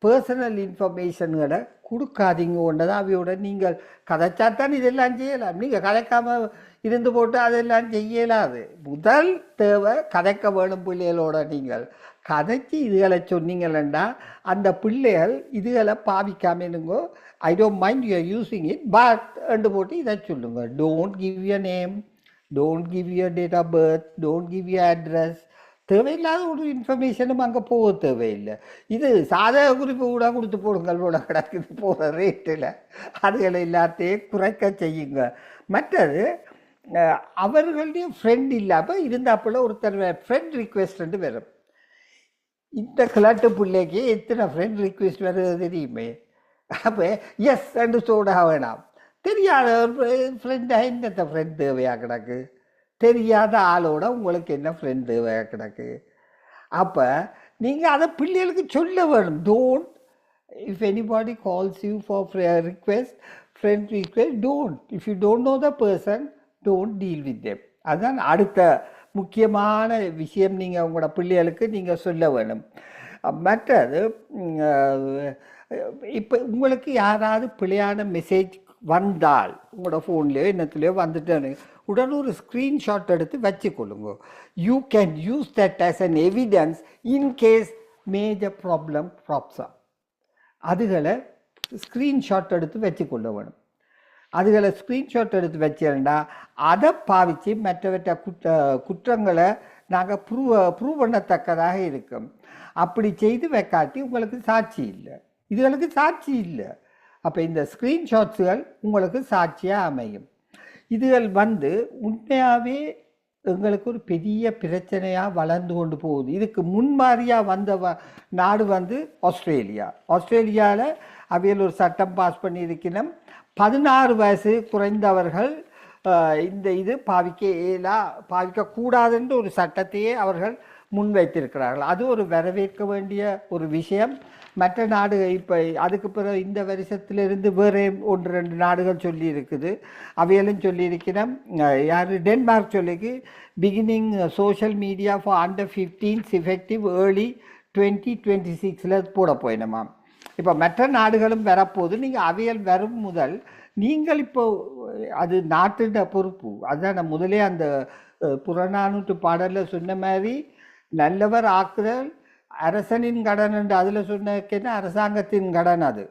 C: பர்சனல் இன்ஃபர்மேஷன்களை கொடுக்காதீங்க. ஒன்றதான் அவையோட நீங்கள் கதைச்சாத்தான் இதெல்லாம் செய்யலாம். நீங்கள் கதைக்காமல் இருந்து போட்டு அதெல்லாம் செய்யலாது. முதல் தேவை கதைக்க வேணும் பிள்ளைகளோட. நீங்கள் கதைச்சி இதுகளை சொன்னீங்களா அந்த பிள்ளைகள் இதுகளை பாவிக்காமனுங்கோ. I don't mind you are using it but ரெண்டு போட்டு இதை சொல்லுங்க. Don't give your name, don't give your date of birth, don't give your address. தேவையில்லாத ஒரு இன்ஃபர்மேஷனும் அங்கே போக தேவையில்லை. இது சாதக குறிப்பு கூட கொடுத்து போடுங்களோட கிடக்குது போகிற ரேட்டில். அதுகளை எல்லாத்தையும் குறைக்க செய்யுங்க. மற்றது அவர்களுடைய ஃப்ரெண்ட் இல்லாமல் இருந்தாப்பில் ஒருத்தர் ஃப்ரெண்ட் ரிக்வெஸ்ட் வரும். இந்த கிளாட்டு பிள்ளைக்கு எத்தனை ஃப்ரெண்ட் ரிக்வெஸ்ட் வருது தெரியுமே. அப்போ எஸ் ரெண்டு சோடா வேணாம். தெரியாத ஒரு ஃப்ரெண்டாக என்னத்த ஃப்ரெண்ட் தேவையாக கிடக்கு, தெரியாத ஆளோட உங்களுக்கு என்ன ஃப்ரெண்ட் தேவையாக கிடக்கு. அப்போ நீங்கள் அதை பிள்ளைகளுக்கு சொல்ல வேணும். Don't if anybody calls you for request friend request don't. If you don't know the person don't deal with them. அதுதான் அடுத்த முக்கியமான விஷயம். நீங்கள் உங்களோட பிள்ளைகளுக்கு நீங்கள் சொல்ல வேணும். மற்றது இப்போ உங்களுக்கு யாராவது பிழையான மெசேஜ் வந்தால் உங்களோட ஃபோன்லேயோ என்னத்துலேயோ வந்துட்டு உடனே ஒரு ஸ்க்ரீன்ஷாட் எடுத்து வச்சுக்கொள்ளுங்க. You can use that as an evidence in case major problem ப்ராப்ஸா. அதுகளை ஸ்க்ரீன்ஷாட் எடுத்து வச்சுக்கொள்ள வேணும். அதுகளை ஸ்க்ரீன்ஷாட் எடுத்து வச்சிருந்தா அதை பாவித்து மற்றவற்ற குற்றங்களை நாங்கள் ப்ரூவ் பண்ணத்தக்கதாக இருக்கும். அப்படி செய்து வைக்காட்டி உங்களுக்கு சாட்சி இல்லை, இதுகளுக்கு சாட்சி இல்லை. அப்போ இந்த ஸ்க்ரீன்ஷாட்ஸுகள் உங்களுக்கு சாட்சியாக அமையும். இதுகள் உண்மையாகவே எங்களுக்கு ஒரு பெரிய பிரச்சனையாக வளர்ந்து கொண்டு போகுது. இதுக்கு முன்மாதிரியாக வந்த நாடு ஆஸ்திரேலியா. ஆஸ்திரேலியாவில் அவையில் ஒரு சட்டம் பாஸ் பண்ணியிருக்கணும். 16 வயசு குறைந்தவர்கள் இந்த இது பாவிக்கக்கூடாதுன்ற ஒரு சட்டத்தையே அவர்கள் முன்வைத்திருக்கிறார்கள். அது ஒரு வரவேற்க வேண்டிய ஒரு விஷயம். மற்ற நாடுகள் இப்போ அதுக்கு பிறகு இந்த வருஷத்திலிருந்து வேறு 1-2 நாடுகள் சொல்லி இருக்குது. அவையெல்லாம் சொல்லியிருக்கிறோம். யார் டென்மார்க் சொல்லிக்கு beginning social media for under 15 effective early 2026 போட போயினமா. இப்போ மற்ற நாடுகளும் வரப்போது. நீங்கள் அவையல் வரும் முதல் நீங்கள் இப்போ அது நாட்டின் பொறுப்பு. அதுதான் முதலே அந்த புறநானூற்று பாடலில் சொன்ன மாதிரி நல்லவர் ஆக்குதல் அரசனின் கடன் என்று அதில் சொன்ன அரசாங்கத்தின் கடன் அது.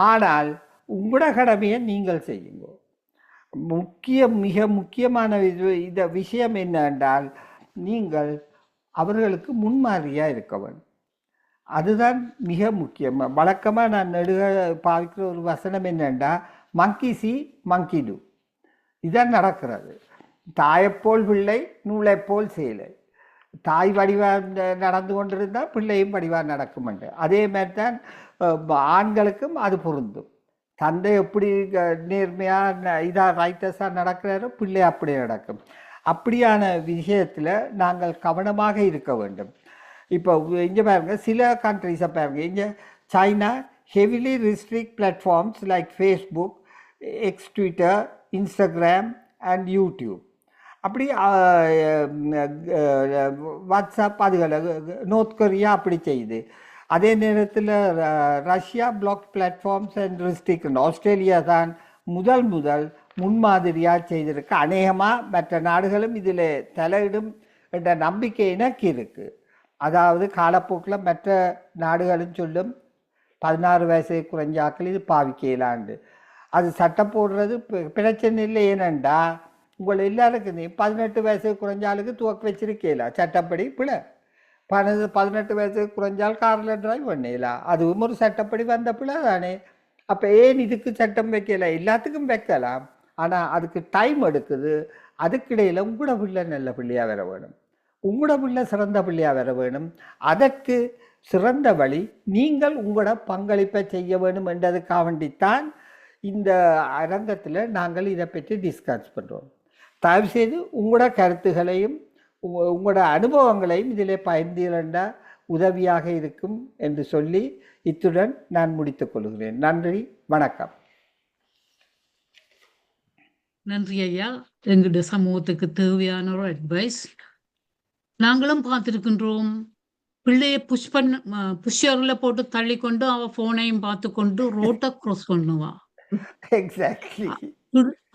C: ஆனால் உங்களோட கடமையை நீங்கள் செய்யுங்க. மிக முக்கியமான இந்த விஷயம் என்னென்றால் நீங்கள் அவர்களுக்கு முன்மாதிரியாக இருக்க வேண்டும். அதுதான் மிக முக்கியம். வழக்கமாக நான் பாவிக்கிற ஒரு வசனம் என்னென்னா மங்கி சி மங்கி டூ. இதான் நடக்கிறது. தாயைப்போல் பிள்ளை நூலைப்போல் சேலை. தாய் வடிவாக நடந்து கொண்டிருந்தால் பிள்ளையும் வடிவாக நடக்குமெண்டு. அதே மாதிரி தான் ஆண்களுக்கும் அது பொருந்தும். தந்தை எப்படி நேர்மையாக இதாக ரைட்டஸாக நடக்கிறாரோ பிள்ளை அப்படியே நடக்கும். அப்படியான விஷயத்தில் நாங்கள் கவனமாக இருக்க வேண்டும். இப்போ இங்கே பாருங்க, சில கண்ட்ரிஸை பாருங்க. இங்கே China heavily restrict platforms like Facebook, X, Twitter, Instagram and YouTube. அப்படி வாட்ஸ்அப் அதுகளை நார்த் கொரியா அப்படி செய்யுது. அதே நேரத்தில் Russia block platforms and restrict. Australia தான் முதல் முன்மாதிரியாக செய்திருக்கு. அநேகமாக மற்ற நாடுகளும் இதில் தலையிடும் என்ற நம்பிக்கை எனக்கு இருக்குது. அதாவது காலப்போக்கில் மற்ற நாடுகளும் சொல்லும் 16 வயசு குறைஞ்சாக்கள் இது பாவிக்கலாண்டு. அது சட்டம் போடுறது பிரச்சனை இல்லை. ஏனண்டா உங்களை எல்லாருக்கும் 18 வயசு குறைஞ்சாலுக்கு துவக்க வச்சிருக்கல சட்டப்படி பிள்ளை. 18 வயசு குறைஞ்சால் காரில் டிரைவ் பண்ணலாம். அதுவும் ஒரு சட்டப்படி வந்த பிள்ளை தானே. அப்போ ஏன் இதுக்கு சட்டம் வைக்கல? எல்லாத்துக்கும் வைக்கலாம். ஆனால் அதுக்கு டைம் எடுக்குது. அதுக்கிடையில் உங்களோட பிள்ளை நல்ல பிள்ளையாக வர வேணும், உங்களோட பிள்ளை சிறந்த பிள்ளையாக வர வேணும். அதற்கு சிறந்த வழி நீங்கள் உங்களோட பங்களிப்பை செய்ய வேண்டும் என்றதுக்காக வேண்டித்தான் இந்த அரங்கத்தில் நாங்கள் இதை பற்றி டிஸ்கஸ் பண்ணுறோம். தயவுசெய்து உங்களோட கருத்துகளையும் உங்களோட அனுபவங்களையும் இதில் பகிர்ந்தீர்களா உதவியாக இருக்கும் என்று சொல்லி இத்துடன் நான் முடித்துக் கொள்கிறேன். நன்றி, வணக்கம்.
A: நன்றி ஐயா. எங்களுடைய சமூகத்துக்கு தேவையான ஒரு அட்வைஸ். நாங்களும் பார்த்துருக்கின்றோம். பிள்ளைய புஷ்ஷரில் போட்டு தள்ளி கொண்டு அவ போனையும் பார்த்து கொண்டு ரோட்டை க்ராஸ் பண்ணுவா.
C: எக்ஸாக்ட்லி.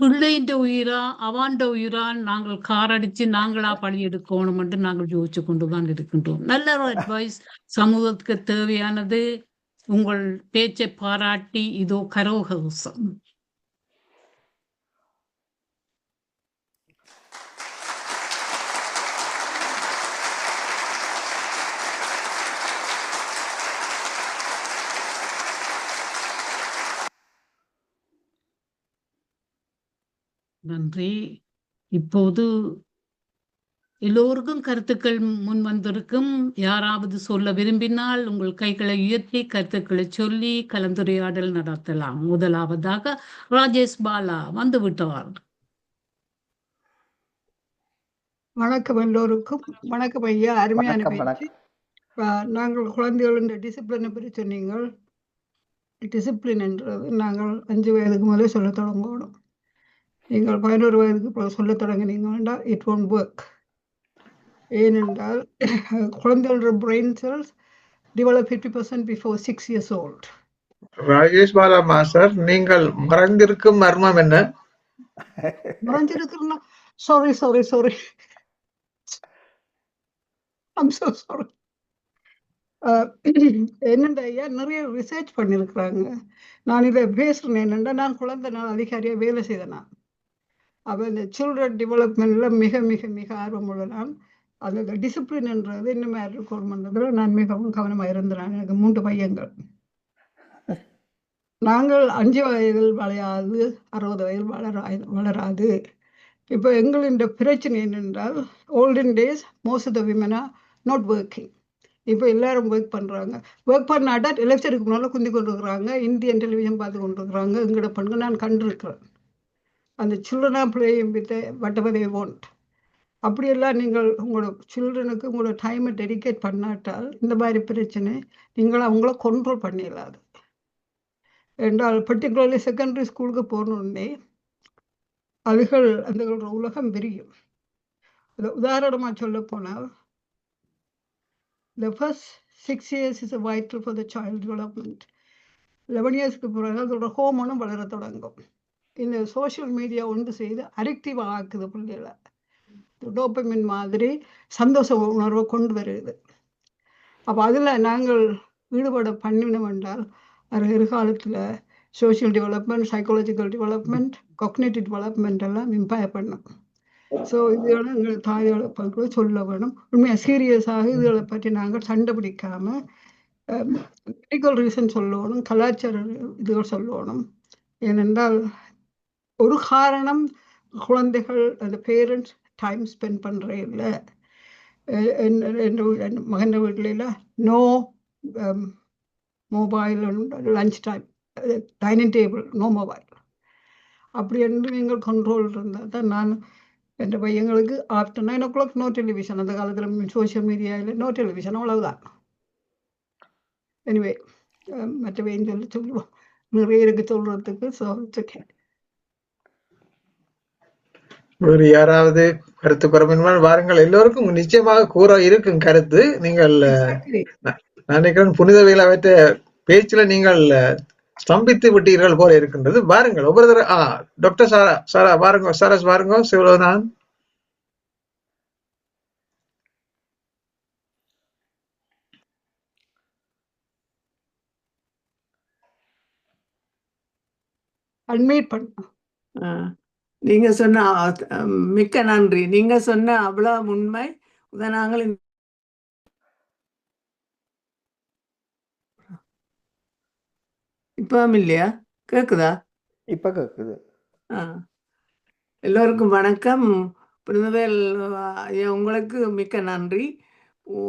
A: பிள்ளைன்ற உயிரா அவாண்ட உயிரா நாங்கள் காரடிச்சு நாங்களா பழி எடுக்கணும் என்று நாங்கள் யோசிச்சு கொண்டுதான் இருக்கின்றோம். நல்ல ஒரு அட்வைஸ், சமூகத்துக்கு தேவையானது. உங்கள் பேச்சை பாராட்டி இதோ கரோகவசம். நன்றி. இப்போது எல்லோருக்கும் கருத்துக்கள் முன் வந்திருக்கும். யாராவது சொல்ல விரும்பினால் உங்கள் கைகளை உயர்த்தி கருத்துக்களை சொல்லி கலந்துரையாடல் நடத்தலாம். முதலாவதாக ராஜேஷ் பாலா வந்து விட்டவார்.
D: வணக்கம் எல்லோருக்கும். வணக்கம் ஐயா, அருமையான பேச்சு. நாங்கள் குழந்தைகள் டிசிப்ளினை பற்றி சொன்னீங்கள். டிசிப்ளின் என்றது நாங்கள் 5 வயதுக்கு மேலே சொல்ல தொடங்கணும். நீங்கள் 11 வயதுக்கு சொல்ல தொடங்கினீங்கன்னா இட் ஒன்ட் ஒர்க். ஏனென்றால் குழந்தைகளோட brain cells develop 50% before 6 years old.
E: Rajesh Bala master, நீங்கள் மறைந்திருக்கும் மர்மம் என்ன?
D: மறைஞ்சிருக்கிறேன்னா சாரி ஐம் so sorry. என்னண்டா ஐயா நிறைய ரிசர்ச் பண்ணியிருக்கிறாங்க. நான் இதை பேசுறேன் என்னென்னா, நான் குழந்தை நாள் அதிகாரியாக வேலை செய்தேன். அப்போ இந்த சில்ட்ரன் டெவலப்மெண்ட்ல மிக மிக மிக ஆர்வமுள்ள நான். அந்த டிசிப்ளின்ன்றது இன்னும் மேரிட் பண்ணுறதுல நான் மிகவும் கவனமாக இருந்தேன். எனக்கு 3 பையன்கள். நாங்கள் 5 வயதில் வளையாது 60 வயதில் வளராது. இப்போ எங்களின் பிரச்சனை என்னென்றால், olden days most of the women are not working. இப்போ எல்லாரும் ஒர்க் பண்ணுறாங்க. ஒர்க் பண்ணாட்டா எலெக்ஷனுக்கு முன்னால் குந்தி கொண்டு இருக்கிறாங்க, இந்தியன் டெலிவிஷன் பார்த்து கொண்டு இருக்கிறாங்க. எங்களோட பெண்கள் நான் கண்டிருக்கிறேன். அந்த சில்ட்ரனா playing with whatever they want. அப்படியெல்லாம் நீங்கள் உங்களோட சில்ட்ரனுக்கு உங்களோட டைமை டெடிகேட் பண்ணாட்டால் இந்த மாதிரி பிரச்சனை நீங்கள் அவங்கள கண்ட்ரோல் பண்ணிடலாது. என்றால் பர்டிகுலர்லி செகண்டரி ஸ்கூலுக்கு போகணுன்னே அதுகள் அந்த உலகம் விரியும். உதாரணமாக சொல்ல போனால், the first 6 years is vital for the child development. 11 yearsக்கு பிறகு அதோட ஹோமோனும் வளர தொடங்கும். இந்த சோஷியல் மீடியா ஒன்று செய்து அடிக்டிவ் ஆக்குது பிள்ளைகளை. டோபமின் மாதிரி சந்தோஷ உணர்வை கொண்டு வருது. அப்போ அதில் நாங்கள் ஈடுபட பண்ணினோம் என்றால் அது எதிர்காலத்தில் social development, psychological development, cognitive development எல்லாம் இம்பேர் பண்ணும். ஸோ இதெல்லாம் எங்கள் தாயோட பற்றி சொல்ல வேணும். உண்மையாக சீரியஸாக இதுகளை பற்றி நாங்கள் சண்டை பிடிக்காமல் மெடிக்கல் ரீசன் சொல்லணும், கலாச்சார இதுகள் சொல்லணும். ஏனென்றால் ஒரு காரணம் குழந்தைகள் அந்த பேரண்ட்ஸ் டைம் ஸ்பெண்ட் பண்ணுறே இல்லை. என் மகன் வீட்டில் no mobile, lunch time, dining table no mobile. அப்படி என்று நீங்கள் கண்ட்ரோல் இருந்தால் தான் நான் என் பையங்களுக்கு ஆஃப்டர் 9 o'clock நோ டெலிவிஷன். அந்த காலத்தில் சோஷியல் மீடியாவில் நோ டெலிவிஷன், அவ்வளவுதான். எனிவே மற்றவையும் சொல்லுவோம், நிறைய இருக்கு சொல்கிறதுக்கு. So it's okay.
E: வேறு யாராவது கருத்து பெறமின்னால் வாருங்கள். எல்லோருக்கும் நிச்சயமாக கூற இருக்கும் கருத்து. நீங்கள் நினைக்கிறேன் புனித வேலாவற்ற பேச்சுல நீங்கள் ஸ்தம்பித்து விட்டீர்கள் போல இருக்கின்றது. வாருங்கள் ஒவ்வொரு தடவை. டாக்டர் சாரா வாருங்க. சாரஸ் வாருங்க. சிவலோகநாதன்.
D: அட்மிட் பண்ண
F: நீங்க சொன்ன மிக்க நன்றி. நீங்க சொன்ன அவ்வளவு உண்மை. நாங்கள் இப்ப இல்லையா? கேக்குதா?
C: இப்ப கேக்குது.
F: எல்லோருக்கும் வணக்கம். புனிதவேல் உங்களுக்கு மிக்க நன்றி.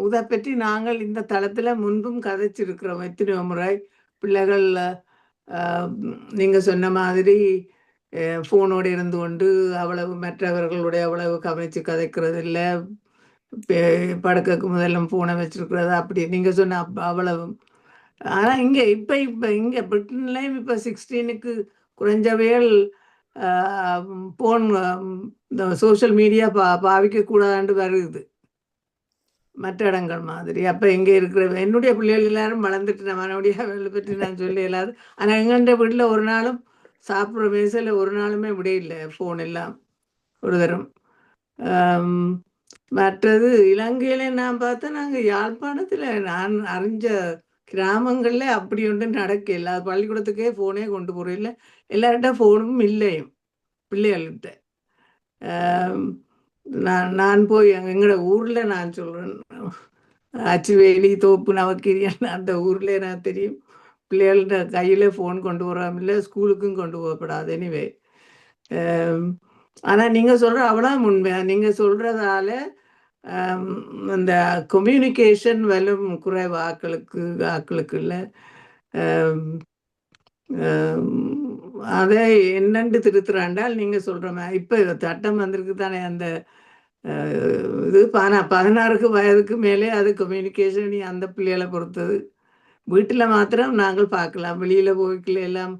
F: இதை பற்றி நாங்கள் இந்த தளத்துல முன்பும் கதைச்சிருக்கிறோம் எத்தனையோ முறை. பிள்ளைகள் நீங்க சொன்ன மாதிரி ஃபோனோடு இருந்து கொண்டு அவ்வளவு மற்றவர்களுடைய அவ்வளவு கவனித்து கதைக்கிறது இல்லை, படுக்கைக்கு முதல்ல ஃபோனை வச்சிருக்கிறது, அப்படி நீங்கள் சொன்ன அவ்வளவு. ஆனால் இங்கே இங்கே பிரிட்டன்லேயும் இப்போ 16க்கு குறைஞ்சவைகள் ஃபோன் இந்த சோஷியல் மீடியா பாவிக்கக்கூடாதுன்னு வருது மற்ற இடங்கள் மாதிரி. அப்போ இங்கே இருக்கிற என்னுடைய பிள்ளைகள் எல்லாரும் வளர்ந்துட்டு நான் மறுபடியும் அவளை பற்றி நான் சொல்ல இல்லாது. ஆனால் எங்கள்கிட்ட வீட்டில் ஒரு நாளும் சாப்பிட்ற மேசையில் ஒரு நாளுமே விட இல்லை ஃபோன் எல்லாம் ஒரு தரம். மற்றது இலங்கையில நான் பார்த்தேன், நாங்கள் யாழ்ப்பாணத்தில் நான் அறிஞ்ச கிராமங்களில் அப்படி ஒன்று நடக்கல. அது பள்ளிக்கூடத்துக்கே ஃபோனே கொண்டு போகிறதில்ல. எல்லார்கிட்ட ஃபோனும் இல்லையும் பிள்ளைகள்கிட்ட. நான் போய் எங்களோட ஊரில் நான் சொல்கிறேன், அச்சுவேலி, தோப்பு, நவக்கிரியன் அந்த ஊரில் நான் தெரியும் பிள்ளைகள்கிட்ட கையில் ஃபோன் கொண்டு போகிறாமில்ல, ஸ்கூலுக்கும் கொண்டு போகப்படாது. எனிவே ஆனால் நீங்கள் சொல்கிற அவ்வளோ உண்மையா நீங்கள் சொல்கிறதால அந்த கம்யூனிகேஷன் வலும் குறைவு ஆக்களுக்கு இல்லை. அதை என்னண்டு திருத்துறாண்டால் நீங்கள் சொல்கிற மாதிரி இப்போ சட்டம் வந்திருக்கு தானே அந்த இது 16 வயதுக்கு மேலே அது கம்யூனிகேஷன் அந்த பிள்ளைகளை பொறுத்தது. வீட்டில் மாத்திரம் நாங்கள் பார்க்கலாம், வெளியில் போய்க்குள்ள எல்லாம்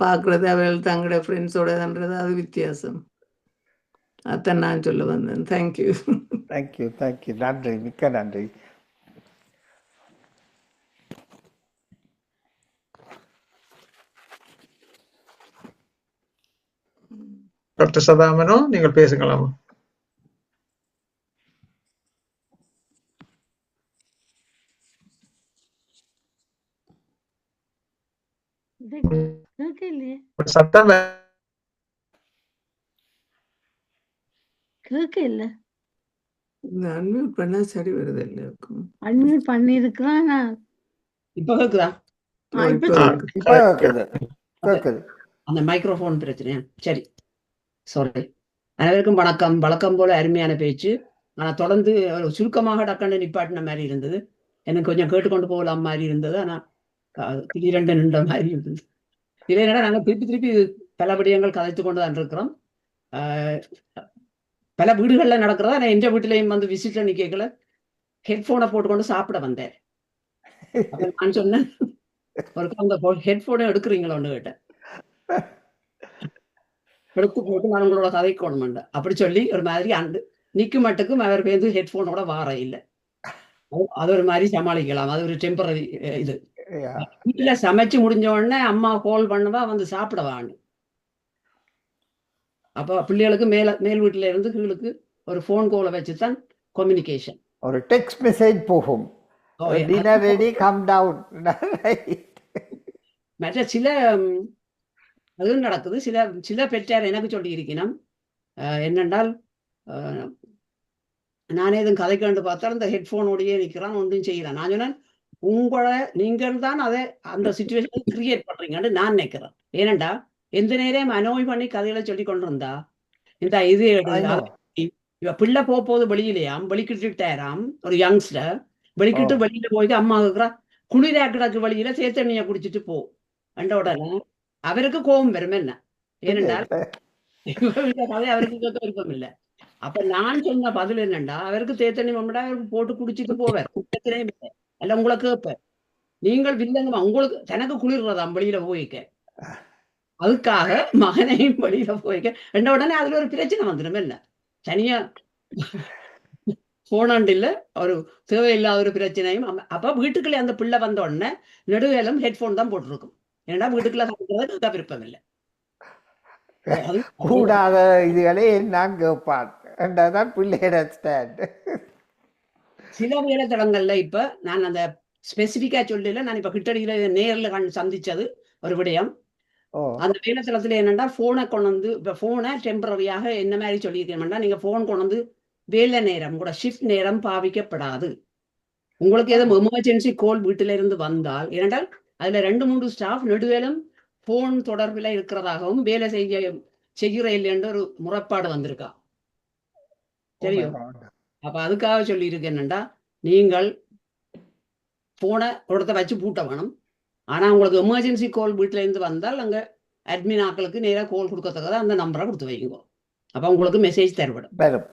F: பார்க்குறது அவர்கள் தங்களோட ஃப்ரெண்ட்ஸோடன்றது அது வித்தியாசம். அதான் நான் சொல்ல வந்தேன். தேங்க்யூ.
C: தேங்க்யூ. நன்றி, மிக்க நன்றி.
E: டாக்டர் சதாமனோ நீங்கள் பேசுங்களாமா. சத்தம்
F: அன்மியூட் பண்ணா சரி வருது எல்லாருக்கும்.
D: அன்மியூட் பண்ணிருக்கிறேன்.
G: இப்ப கேக்குதா?
C: இப்ப கேக்குது.
G: அந்த மைக்ரோஃபோன் பிரச்சனையா? சரி, சாரி. அனைவருக்கும் வணக்கம். வழக்கம் போல அருமையான பேச்சு. ஆனா தொடர்ந்து ஒரு சுருக்கமாக டக்கண்டு நிப்பாட்டின மாதிரி இருந்தது. எனக்கு கொஞ்சம் கேட்டுக்கொண்டு போகலாம் மாதிரி இருந்தது. ஆனா திடீரென்று நின்ற மாதிரி இருந்தது. இதை என்னடா நாங்கள் திருப்பி பல விடயங்கள் கதைத்து கொண்டு தான் இருக்கிறோம். பல வீடுகள்ல நடக்கிறதா. நான் எந்த வீட்டிலையும் வந்து விசிட்ல நிக்கல ஹெட்போனை போட்டுக்கொண்டு சாப்பிட வந்தேன். நான் சொன்னேன், ஒரு அந்த ஹெட்போனை எடுக்கிறீங்களோன்னு கேட்டேன். எடுத்து போட்டு நான் உங்களோட கதைக்கணும் அப்படி சொல்லி ஒரு மாதிரி அண்டு நிக்கும் மட்டுக்கும் அவர் பேருந்து ஹெட்போனோட வார இல்லை. அது ஒரு மாதிரி சமாளிக்கலாம். அது ஒரு டெம்பரரி இது. வீட்டுல சமைச்சு முடிஞ்ச உடனே அம்மா கால் பண்ணவா வந்து சாப்பிடவான்னு. அப்ப பிள்ளைகளுக்கு மேல் வீட்டுல இருந்து கீழுக்கு ஒரு போன் காலை வச்சுதான் கம்யூனிகேஷன்.
C: ஒரு டெக்ஸ்ட் மெசேஜ் போகும். Dinner ready, come down.
G: மற்ற சில அதுவும் நடக்குது. சில பெற்றார் எனக்கு சொல்லி இருக்கணும் என்னென்றால், நானே எதுவும் கதைக்கண்டு பார்த்தா இந்த ஹெட்ஃபோனோடையே நிற்கிறான், ஒன்றும் செய்யறான். நான் சொன்னேன், நீங்கள் தான் அதை அந்த சிச்சுவேஷனை கிரியேட் பண்றீங்கன்னு நான் நினைக்கிறேன். ஏனண்டா எந்த நேரம் அனோய் பண்ணி கதைகளை சொல்லி கொண்டு இருந்தா இந்த இது இவ பிள்ளை போகுது வெளியிலையாம், வெளிக்கிட்டுட்டாராம். ஒரு யங்ஸ்டர் வெளிக்கிட்டு வெளியில போய் அம்மா இருக்கிறா குளிராக்கிடாக்கு வழியில சேத்தண்ணிய குடிச்சிட்டு போ என்ற உடனே அவருக்கு கோபம் வரும். என்ன ஏனென்றால் கதை அவருக்கு கேட்க விருப்பம் இல்லை. அப்ப நான் சொன்ன பதில் என்னண்டா, அவருக்கு தேத்தண்ணி மம்மடா அவருக்கு போட்டு குடிச்சிட்டு போவார். பிரச்சனையும் இல்லை. அல்ல உங்களை கேட்பேன், நீங்கள் வில்லங்கம்மா உங்களுக்கு தனக்கு குளிர்றதாம் வெளியில போய்க்க, அதுக்காக மகனையும் வெளியில போய்க்க என்ற உடனே அதுல ஒரு பிரச்சனை வந்துடும். இல்லை தனியா போனாண்டு இல்ல ஒரு தேவையில்லாத ஒரு பிரச்சனையும். அப்ப வீட்டுக்குள்ளே அந்த பிள்ளை வந்த உடனே நெடுவேலும் ஹெட்போன் தான் போட்டிருக்கும். ஏன்னா வீட்டுக்குள்ள கேட்க விருப்பம் இல்லை.
C: கூடாத இதுகளே நான் கேட்பான் என்றதான் பிள்ளையோட ஸ்டாண்ட்.
G: சில வேலைத்தளங்கள்ல இப்ப நான் அந்த ஸ்பெசிபிக்கா சொல்லல, நான் இப்ப கிட்டடியில நேர்ல சந்திச்சது ஒரு விடயம். அந்த வேலைத்தளத்துல என்னன்னா போனை கொண்டு வந்து, இப்ப போனை டெம்பரரியாக என்ன மாதிரி சொல்லியிருக்கேன்னா, நீங்க போன் கொண்டு வந்து வேலை நேரம் கூட ஷிஃப்ட் நேரம் பாவிக்கப்படாது. உங்களுக்கு ஏதோ எமர்ஜென்சி கோல் வீட்டில இருந்து வந்தால், ஏனென்றால் அதுல 2-3 ஸ்டாஃப் நெடுவேலும் போன் தொடர்பில் இருக்கிறதாகவும் வேலை செய்கிற இல்லைன்ற ஒரு முறைப்பாடு வந்திருக்கா தெரியும். அப்ப அதுக்காக சொல்லி இருக்கு என்னண்டா, நீங்கள் போனை ஒருத்த வச்சு பூட்ட வேணும். ஆனா உங்களுக்கு எமர்ஜென்சி கோல் வீட்டுல இருந்து வந்தால் அங்க அட்மின் ஆக்களுக்கு நேராக கோல் கொடுக்கறதுக்காக அந்த நம்பரை கொடுத்து வைங்க. அப்ப உங்களுக்கு மெசேஜ் தரப்படும்.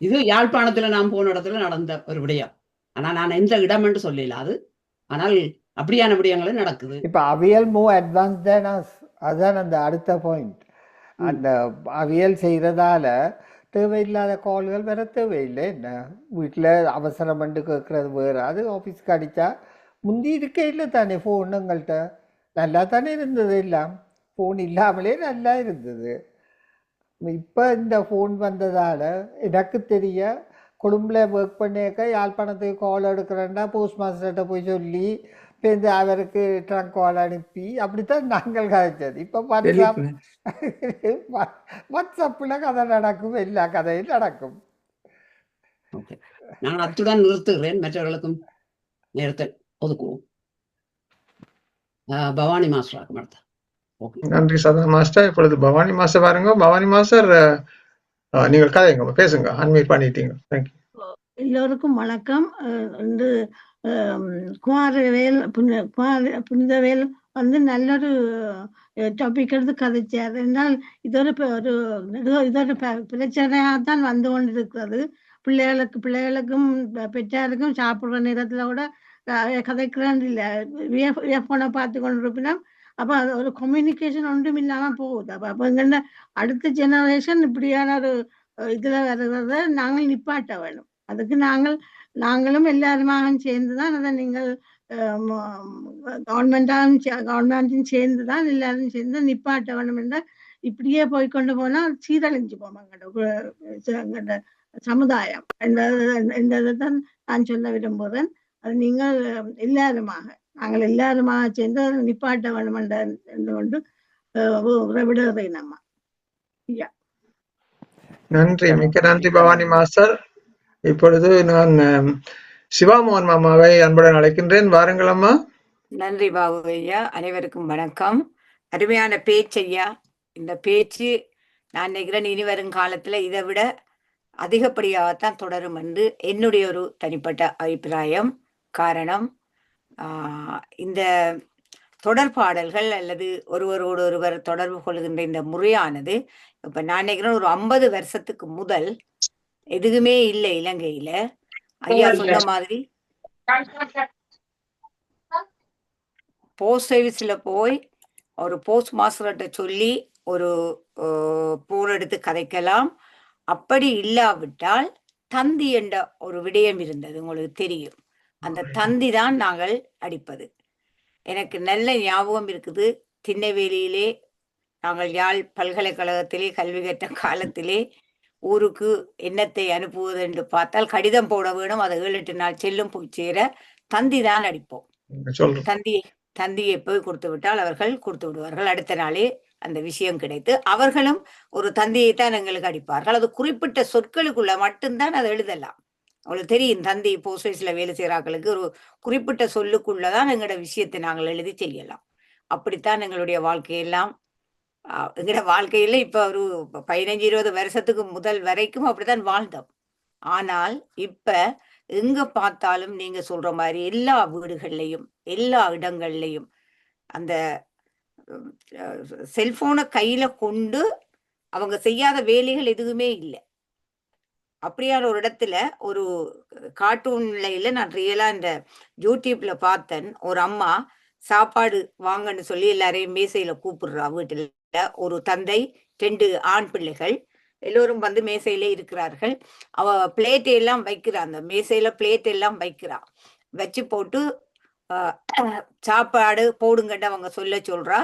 G: இது யாழ்ப்பாணத்துல நான் போன இடத்துல நடந்த ஒரு விடயம். ஆனா நான் எந்த இடம் என்று சொல்லல அது. ஆனால் அப்படியான விடயங்களும் நடக்குது.
C: இப்ப அவியல் மூவ் அட்வான்ஸ் தான். அதுதான் அந்த அடுத்த பாயிண்ட். அந்த அவியல் செய்யறதால தேவையில்லாத கால்கள் வேற தேவையில்லை. என்ன வீட்டில் அவசரம் பண்ணி கேட்கறது வேறு. அது ஆஃபீஸ்க்கு அடித்தா முந்தி இருக்க இல்லை தானே ஃபோன் எங்கள்கிட்ட நல்லா தானே இருந்தது. எல்லாம் ஃபோன் இல்லாமலே நல்லா இருந்தது. இப்போ இந்த ஃபோன் வந்ததால் எனக்கு தெரிய குடும்பில் ஒர்க் பண்ணியிருக்க யாழ்ப்பாணத்துக்கு கால் எடுக்கிறேன்னா போஸ்ட் மாஸ்டர்கிட்ட போய் சொல்லி பேருந்து அவருக்கு ட்ரங்க் கால் அனுப்பி அப்படித்தான் நாங்கள் கதைச்சது. இப்போ வாட்ஸ்அப்பில் கதை நடக்கும், எல்லா கதையும் நடக்கும்.
G: நான் அத்துடன் நிறுத்துகிறேன், மற்றவர்களுக்கும் நேரத்தை ஒதுக்குவோம். பவானி மாஸ்டர் நடத்த.
E: நன்றி சதா மாஸ்டர். இப்பொழுது பவானி மாஸ்டர் பாருங்க. பவானி மாஸ்டர் நீங்கள் கதைங்க, பேசுங்க, அன்மியூட் பண்ணிட்டீங்க. தேங்க்யூ.
D: எல்லோருக்கும் வணக்கம். வந்து குமாரவேல் புனிதவேல் வந்து நல்லொரு டாபிக் எடுத்து கதைச்சார். என்றால் இதொரு பிரச்சனையாகத்தான் வந்து கொண்டிருக்கிறது. பிள்ளைகளுக்கும் பெற்றாருக்கும் சாப்பிடுற நேரத்துல கூட கதைக்கிறான் இல்லை, இயர்போனை பார்த்து கொண்டிருப்பினோம். அப்ப அது ஒரு கம்யூனிகேஷன் ஒன்றும் இல்லாம போகுது. அப்ப எங்கன்னா அடுத்த ஜெனரேஷன் இப்படியான ஒரு இதுல வர்றத நாங்கள் நிப்பாட்ட வேணும். அதுக்கு நாங்களும் எல்லாருமாக சேர்ந்துதான் அதை நீங்கள் கவர்மெண்ட்டும் சேர்ந்துதான் எல்லாரும் சேர்ந்து நிப்பாட்ட வேணும் என்ற
H: இப்படியே போய்க்கொண்டு போனால் சீரழிஞ்சு போவோம் எங்கட சமுதாயம். தான் நான் சொல்ல விரும்புகிறேன். அது நீங்கள் நாங்கள் எல்லாருமாக சேர்ந்து நிப்பாட்ட வேண்டும் என்று கொண்டு விடுகிறேன். நம்ம
E: நன்றி, மிக்க நன்றி பவானி மாஸ்டர். இப்பொழுது நான் சிவாமோகன் மாமாவை அன்புடன் அழைக்கின்றேன். வாருங்கள் அம்மா.
I: நன்றி பாபு ஐயா. அனைவருக்கும் வணக்கம். அருமையான பேச்சு ஐயா. இந்த பேச்சு நான் நினைக்கிறேன் இனி வரும் காலத்துல இதை விட அதிகப்படியாகத்தான் தொடரும் என்று என்னுடைய ஒரு தனிப்பட்ட அபிப்பிராயம். காரணம், இந்த தொடர்பாடல்கள் அல்லது ஒருவரோடு ஒருவர் தொடர்பு கொள்கின்ற இந்த முறையானது இப்ப நான் நினைக்கிறேன் ஒரு 50 வருஷத்துக்கு முதல் எதுவுமே இல்லை இலங்கையில. ஐயா சொன்ன மாதிரி போஸ்ட் சர்வீஸ்ல போய் ஒரு போஸ்ட் மாஸ்டர்கிட்ட சொல்லி ஒரு போன் எடுத்து கதைக்கலாம். அப்படி இல்லாவிட்டால் தந்தி என்ற ஒரு விடயம் இருந்தது, உங்களுக்கு தெரியும். அந்த தந்தி தான் நாங்கள் அடிப்பது. எனக்கு நல்ல ஞாபகம் இருக்குது. திண்ணவேலியிலே நாங்கள் யாழ் பல்கலைக்கழகத்திலே கல்வி கற்ற காலத்திலே ஊருக்கு என்னத்தை அனுப்புவது என்று பார்த்தால் கடிதம் போட வேணும். அதை 7-8 நாள் செல்லும் போய் சேர தந்தி தான் அடிப்போம். தந்தியை போய் கொடுத்து விட்டால் அவர்கள் கொடுத்து விடுவார்கள். அடுத்த நாளே அந்த விஷயம் கிடைத்து அவர்களும் ஒரு தந்தியை தான் எங்களுக்கு அடிப்பார்கள். அது குறிப்பிட்ட சொற்களுக்குள்ள மட்டும்தான் அதை எழுதலாம். அவங்களுக்கு தெரியும், தந்தி போஸ்ட் ஆபீஸ்ல வேலை செய்யறாக்களுக்கு ஒரு குறிப்பிட்ட சொல்லுக்குள்ளதான் எங்களோட விஷயத்தை நாங்கள் எழுதி செய்யலாம். அப்படித்தான் எங்களுடைய வாழ்க்கையெல்லாம் எங்களோட வாழ்க்கையில இப்ப ஒரு 15-20 வருஷத்துக்கு முதல் வரைக்கும் அப்படித்தான் வாழ்ந்தோம். ஆனால் இப்ப எங்க பார்த்தாலும் நீங்க சொல்ற மாதிரி எல்லா வீடுகள்லையும் எல்லா இடங்கள்லையும் அந்த செல்போனை கையில கொண்டு அவங்க செய்யாத வேலைகள் எதுவுமே இல்லை. அப்படியான ஒரு இடத்துல ஒரு கார்ட்டூன்ல நான் ரியலா இந்த யூடியூப்ல பார்த்தேன். ஒரு அம்மா சாப்பாடு வாங்கன்னு சொல்லி எல்லாரையும் மேசையில கூப்பிடுறா. வீட்டுல ஒரு தந்தை 2 ஆண் பிள்ளைகள் எல்லோரும் வந்து மேசையில இருக்கிறார்கள். அவ பிளேட் எல்லாம் வைக்கிறா, அந்த மேசையில பிளேட் எல்லாம் வைக்கிறா. வச்சு போட்டு சாப்பாடு போடுங்கன்னு அவங்க சொல்றா.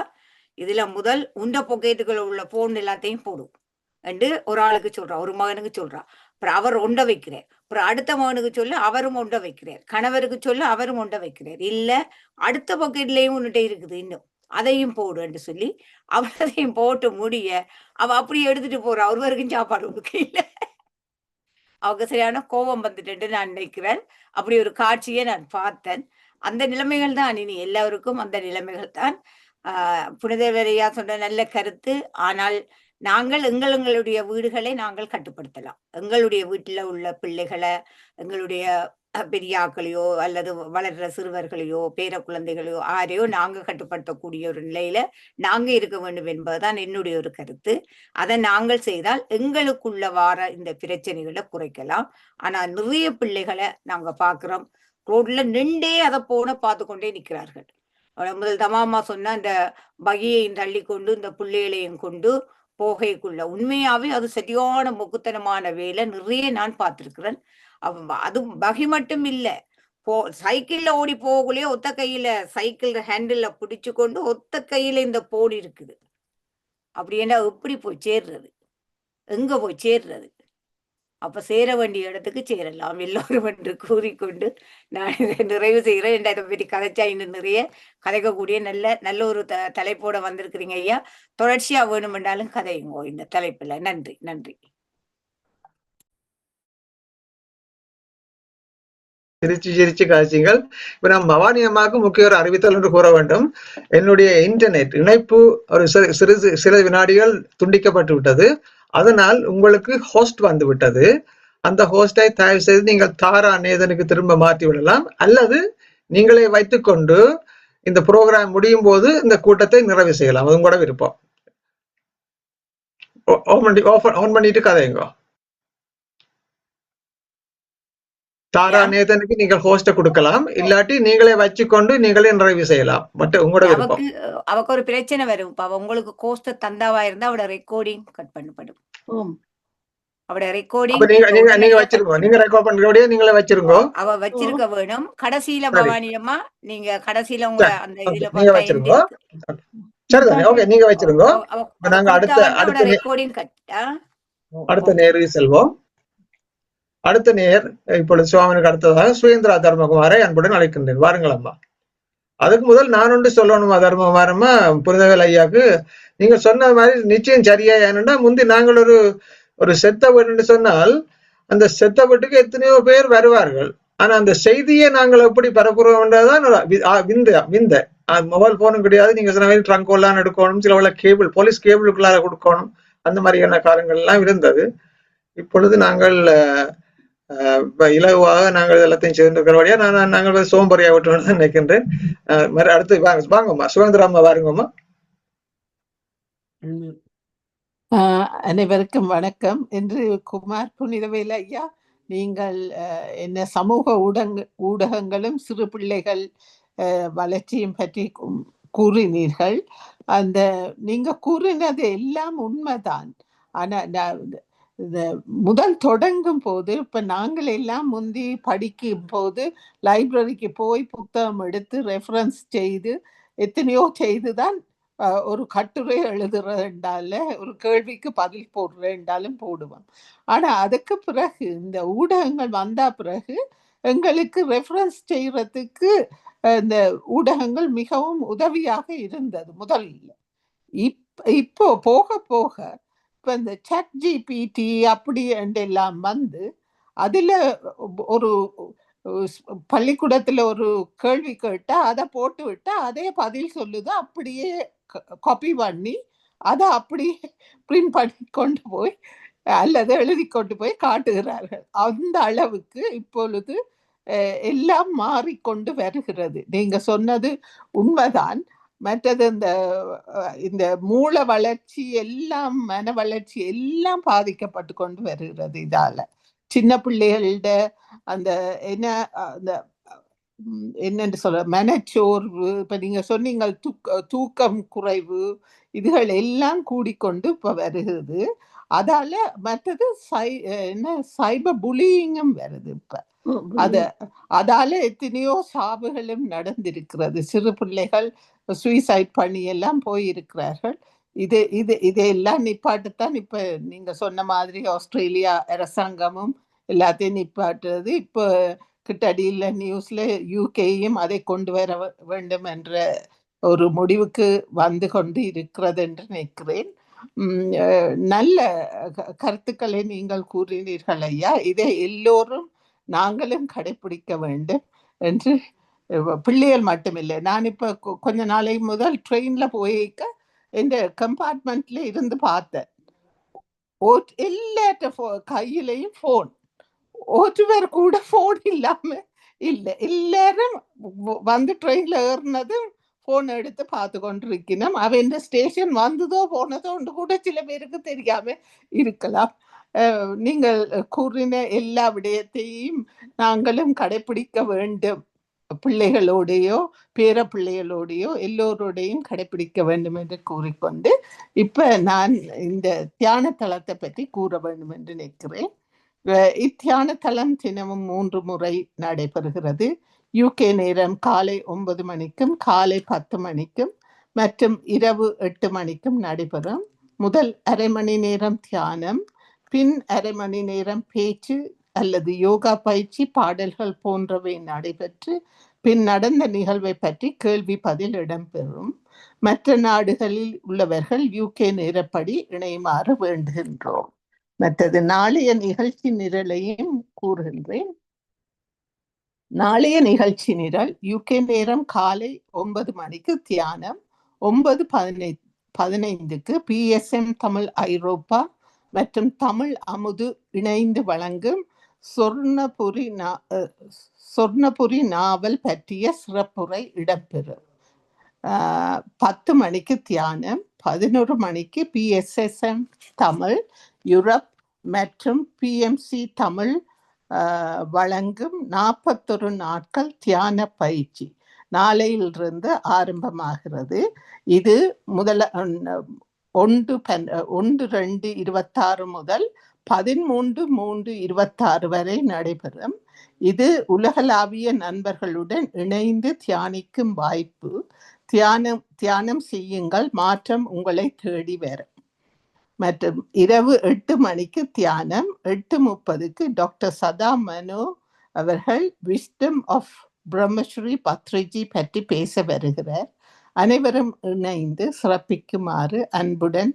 I: இதுல முதல் உண்ட பொக்கெட்டுக்குள்ள உள்ள போன் எல்லாத்தையும் போடும் என்று ஒரு ஆளுக்கு சொல்றா, ஒரு மகனுக்கு சொல்றா. அப்புறம் அவர் ஒண்ட வைக்கிறார். அப்புறம் அடுத்த மகனுக்கு சொல்ல அவரும் ஒண்ட வைக்கிறார். கணவருக்கு சொல்ல அவரும் ஒண்ட வைக்கிறார். இல்ல அடுத்த பொக்கெட்லயும் ஒன்னுட்டே இருக்குது, இன்னும் அதையும் போடு என்று சொல்லி அவரையும் போட்டு முடிய அவ அப்படியே எடுத்துட்டு போறா. ஒருவருக்கும் சாப்பாடு கொடுக்க இல்ல. அவங்க சரியான கோபம் வந்துட்டு நான் நினைக்கிறேன். அப்படி ஒரு காட்சியை நான் பார்த்தேன். அந்த நிலைமைகள் தான் இனி எல்லாருக்கும் அந்த நிலைமைகள் தான். புனிதவரையா சொன்ன நல்ல கருத்து. ஆனால் நாங்கள் எங்களுடைய வீடுகளை நாங்கள் கட்டுப்படுத்தலாம். எங்களுடைய வீட்டுல உள்ள பிள்ளைகளை, எங்களுடைய பெரியாக்களையோ அல்லது வளர்ற சிறுவர்களையோ பேர குழந்தைகளையோ ஆரையோ நாங்க கட்டுப்படுத்தக்கூடிய ஒரு நிலையில நாங்க இருக்க வேண்டும் என்பதுதான் என்னுடைய ஒரு கருத்து. அதை நாங்கள் செய்தால் எங்களுக்குள்ள வார இந்த பிரச்சனைகளை குறைக்கலாம். ஆனா நிறைய பிள்ளைகளை நாங்க பாக்குறோம், ரோட்ல நின்றே அதை பார்த்து கொண்டே நிற்கிறார்கள். முதல் தமாமா சொன்ன அந்த பகியையும் தள்ளி கொண்டு இந்த பிள்ளைகளையும் கொண்டு போகைக்குள்ள உண்மையாவே அது சரியான முக்குத்தனமான வேலை. நிறைய நான் பார்த்திருக்கிறேன். அது பகி மட்டும் இல்ல, சைக்கிள்ல ஓடி போகலையே ஒத்த கையில சைக்கிள் ஹேண்டில்ல பிடிச்சு கொண்டு ஒத்த கையில இந்த போடி இருக்குது. அப்படின்னா எப்படி போய் சேர்றது, எங்க போய் சேர்றது? அப்ப சேர வேண்டிய இடத்துக்கு சேரலாம் எல்லோரும் என்று கூறிக்கொண்டு நான் இதை நிறைவு செய்கிறேன். இதை பற்றி கதைச்சா இன்னும் நிறைய கதைக்கக்கூடிய நல்ல ஒரு தலைப்போட வந்திருக்கிறீங்க ஐயா. தொடர்ச்சியா வேணுமென்றாலும் கதையுங்கோ இந்த தலைப்புல. நன்றி நன்றி.
E: சிரிச்சு காட்சிகள். இப்ப நாம் பவானி அம்மாவுக்கு முக்கிய ஒரு அறிவித்தல் என்று கூற வேண்டும். என்னுடைய இன்டர்நெட் இணைப்பு ஒரு சில வினாடிகள் துண்டிக்கப்பட்டு விட்டது. அதனால் உங்களுக்கு ஹோஸ்ட் வந்து விட்டது. அந்த ஹோஸ்டை தயவு செய்து நீங்கள் தாரா நேதனுக்கு திரும்ப மாற்றி விடலாம், அல்லது நீங்களே வைத்துக்கொண்டு இந்த ப்ரோக்ராம் முடியும் போது இந்த கூட்டத்தை நிறைவு செய்யலாம். அதுவும் கூட விருப்பம். ஆன் பண்ணிட்டு கதைங்க. தாரா நேதனுக்கு நீங்கள் ஹோஸ்ட கொடுக்கலாம், இல்லாட்டி நீங்களே வச்சுக்கொண்டு நீங்களே நிறைவு செய்யலாம். பட் உங்களோட விருப்பம்.
I: அவக்கு ஒரு பிரச்சனை வரும். உங்களுக்கு ஹோஸ்ட் தந்தாவா இருந்தா அவட ரெக்கார்டிங் கட் பண்ணப்படும். அவட ரெக்கார்டிங்
E: நீங்க வச்சிருங்க. நீங்க ரெக்கார்ட் பண்றோடே நீங்களே வச்சிருங்க.
I: அவ வச்சிருக்க வேணும். கடைசியில பவானி அம்மா நீங்க கடைசியில உங்க அந்த இதுல
E: நீங்க வச்சிருங்க. சரிதானே? ஓகே, நீங்க வச்சிருங்க. நாங்க அடுத்த
I: ரெக்கார்டிங்
E: அடுத்த நேருக்கு செல்வோம். அடுத்த நேர் இப்பொழுது சுவாமிக்கு அடுத்ததாக சுயேந்திரா தர்மகுமாரை அன்புடன் அழைக்கின்றேன். வாருங்கள் அம்மா. அதுக்கு முதல் நான் ஒன்று சொல்லணுமா தர்மகுமாரம்மா, புனிதவேல் ஐயாக்கு நீங்க சொன்ன மாதிரி நிச்சயம் சரியா. ஏன்னா முந்தி நாங்கள் ஒரு செத்த வீடு சொன்னால் அந்த செத்த வீட்டுக்கு எத்தனையோ பேர் வருவார்கள். ஆனா அந்த செய்தியை நாங்கள் எப்படி பரப்புறோம்ன்றதான் விந்த மொபைல் போனும் கிடையாது. நீங்க சொன்ன மாதிரி ட்ரங்கோல்லாம் எடுக்கணும், சில கேபிள் போலீஸ் கேபிளுக்குள்ளார கொடுக்கணும், அந்த மாதிரியான காலங்கள் எல்லாம் இருந்தது. இப்பொழுது நாங்கள் இலகுவாக நாங்கள் எல்லாத்தையும் சேர்ந்திருக்கிறபடியா நாங்கள் சோம்பரியா விட்டு நினைக்கின்றேன். அடுத்து வாங்கம்மா சுதந்திரம்மா, வாருங்கம்மா.
J: அனைவருக்கும் வணக்கம். இன்று குமார் புனிதவேல் ஐயா, நீங்கள் என்ன சமூக ஊடகங்களும் சிறு பிள்ளைகள் வளர்ச்சியும் பற்றி கூறினீர்கள். அந்த நீங்க கூறினது எல்லாம் உண்மைதான். ஆனா முதல் தொடங்கும் போது இப்ப நாங்கள் எல்லாம் முந்தி படிக்கும் போது லைப்ரரிக்கு போய் புத்தகம் எடுத்து ரெஃபரன்ஸ் செய்து எத்தனையோ செய்துதான் ஒரு கட்டுரை எழுதுறேன்டால ஒரு கேள்விக்கு பதில் போடுறேன்டாலும் போடுவோம். ஆனா அதுக்கு பிறகு இந்த ஊடகங்கள் வந்த பிறகு எங்களுக்கு ரெஃபரன்ஸ் செய்யறதுக்கு இந்த ஊடகங்கள் மிகவும் உதவியாக இருந்தது முதல்ல. இப்போ போக போக இப்ப இந்த ChatGPT அப்படி எல்லாம் வந்து அதுல ஒரு பள்ளிக்கூடத்துல ஒரு கேள்வி கேட்டா அதை போட்டு விட்டா அதே பதில் சொல்லுது. அப்படியே காப்பி பண்ணி அதை அப்படியே பிரிண்ட் பண்ணி கொண்டு போய் அல்லது எழுதி கொண்டு போய் காட்டுகிறார்கள். அந்த அளவுக்கு இப்பொழுது எல்லாம் மாறிக்கொண்டு வருகிறது. நீங்க சொன்னது உண்மைதான். மற்றது இந்த மூளை வளர்ச்சி எல்லாம் மன வளர்ச்சி எல்லாம் பாதிக்கப்பட்டு கொண்டு வருகிறது. இதால சின்ன பிள்ளைகளோட அந்த என்னன்னு சொல்ற மனச்சோர்வு, இப்ப நீங்க சொன்னீங்க தூக்கம் குறைவு, இதுகள் எல்லாம் கூடிக்கொண்டு இப்ப வருகிறது. அதால மற்றது சைபர் புலியிங்கும் வருது. இப்ப அதால எத்தனையோ சாவுகளும் நடந்திருக்கிறது. சிறு பிள்ளைகள் சூசைட் பண்ணி எல்லாம் போயிருக்கிறார்கள். இதையெல்லாம் நிப்பாட்டுத்தான் இப்ப நீங்க சொன்ன மாதிரி ஆஸ்திரேலியா அரசாங்கமும் எல்லாத்தையும் நிப்பாட்டுறது. இப்ப கிட்டடியில நியூஸ்ல யூகேயும் அதை கொண்டு வர வேண்டும் என்ற ஒரு முடிவுக்கு வந்து கொண்டு இருக்கிறது என்று நினைக்கிறேன். நல்ல கருத்துக்களை நீங்கள் கூறினீர்கள் ஐயா. இதை எல்லோரும் நாங்களும் கடைபிடிக்க வேண்டும் என்று, பிள்ளைகள் மட்டுமில்லை. நான் இப்ப கொஞ்ச நாளை முதல் ட்ரெயின்ல போயிருக்க இந்த கம்பார்ட்மெண்ட்ல இருந்து பார்த்தேன். எல்லா கையிலையும் போன், ஒருவர் கூட போன் இல்லாம இல்லை. எல்லாரும் வந்து ட்ரெயின்ல ஏறினதும் போன் எடுத்து பார்த்து கொண்டிருக்கணும். அவன் ஸ்டேஷன் வந்ததோ போனதோ கூட சில பேருக்கு தெரியாம இருக்கலாம். நீங்கள் கூறின எல்லா விடயத்தையும் நாங்களும் கடைபிடிக்க வேண்டும். பிள்ளைகளோடையோ பேர பிள்ளைகளோடையோ எல்லோரோடையும் கடைபிடிக்க வேண்டும் என்று கூறிக்கொண்டு இப்ப நான் இந்த தியான தளத்தை பற்றி கூற வேண்டும் என்று நினைக்கிறேன். இத்தியான தளம் தினமும் 3 முறை நடைபெறுகிறது. யூகே நேரம் காலை 9 மணிக்கும் காலை 10 மணிக்கும் மற்றும் இரவு 8 மணிக்கும் நடைபெறும். முதல் அரை மணி நேரம் தியானம், பின் அரை மணி நேரம் பேச்சு அல்லது யோகா பயிற்சி, பாடல்கள் போன்றவை நடைபெற்று பின் நடந்த நிகழ்வை பற்றி கேள்வி பதில் இடம்பெறும். மற்ற நாடுகளில் உள்ளவர்கள் யூகே நேரப்படி இணையுமாறு வேண்டுகின்றோம். மற்றது நாளைய நிகழ்ச்சி நிரலையும் கூறுகின்றேன். நாளைய நிகழ்ச்சி நிரல் யூகே நேரம் காலை 9 மணிக்கு தியானம், 9:15க்கு PSM தமிழ் ஐரோப்பா மற்றும் தமிழ் அமுது இணைந்து வழங்கும் சொர்ணபுரி நாவல் பற்றிய சிறப்புரை இடம்பெறும். 10 மணிக்கு தியானம், 11 மணிக்கு PSSM தமிழ் யூரோப் மற்றும் PMC தமிழ் வழங்கும் 41 நாட்கள் தியான பயிற்சி நாளையிலிருந்து ஆரம்பமாகிறது. இது 1/2/26 முதல் 13/3/26 வரை நடைபெறும். இது உலகளாவிய நண்பர்களுடன் இணைந்து தியானிக்கும் வாய்ப்பு. தியானம் செய்யுங்கள், மாற்றம் உங்களை தேடி வரும். மற்றும் இரவு 8 மணிக்கு தியானம், 8:30க்கு டாக்டர் சதா மனோ அவர்கள் விஸ்டம் ஆஃப் பிரம்மஸ்ரீ பத்ரிஜி பற்றி பேச வருகிறார். அனைவரும் இணைந்து சிறப்பிக்குமாறு அன்புடன்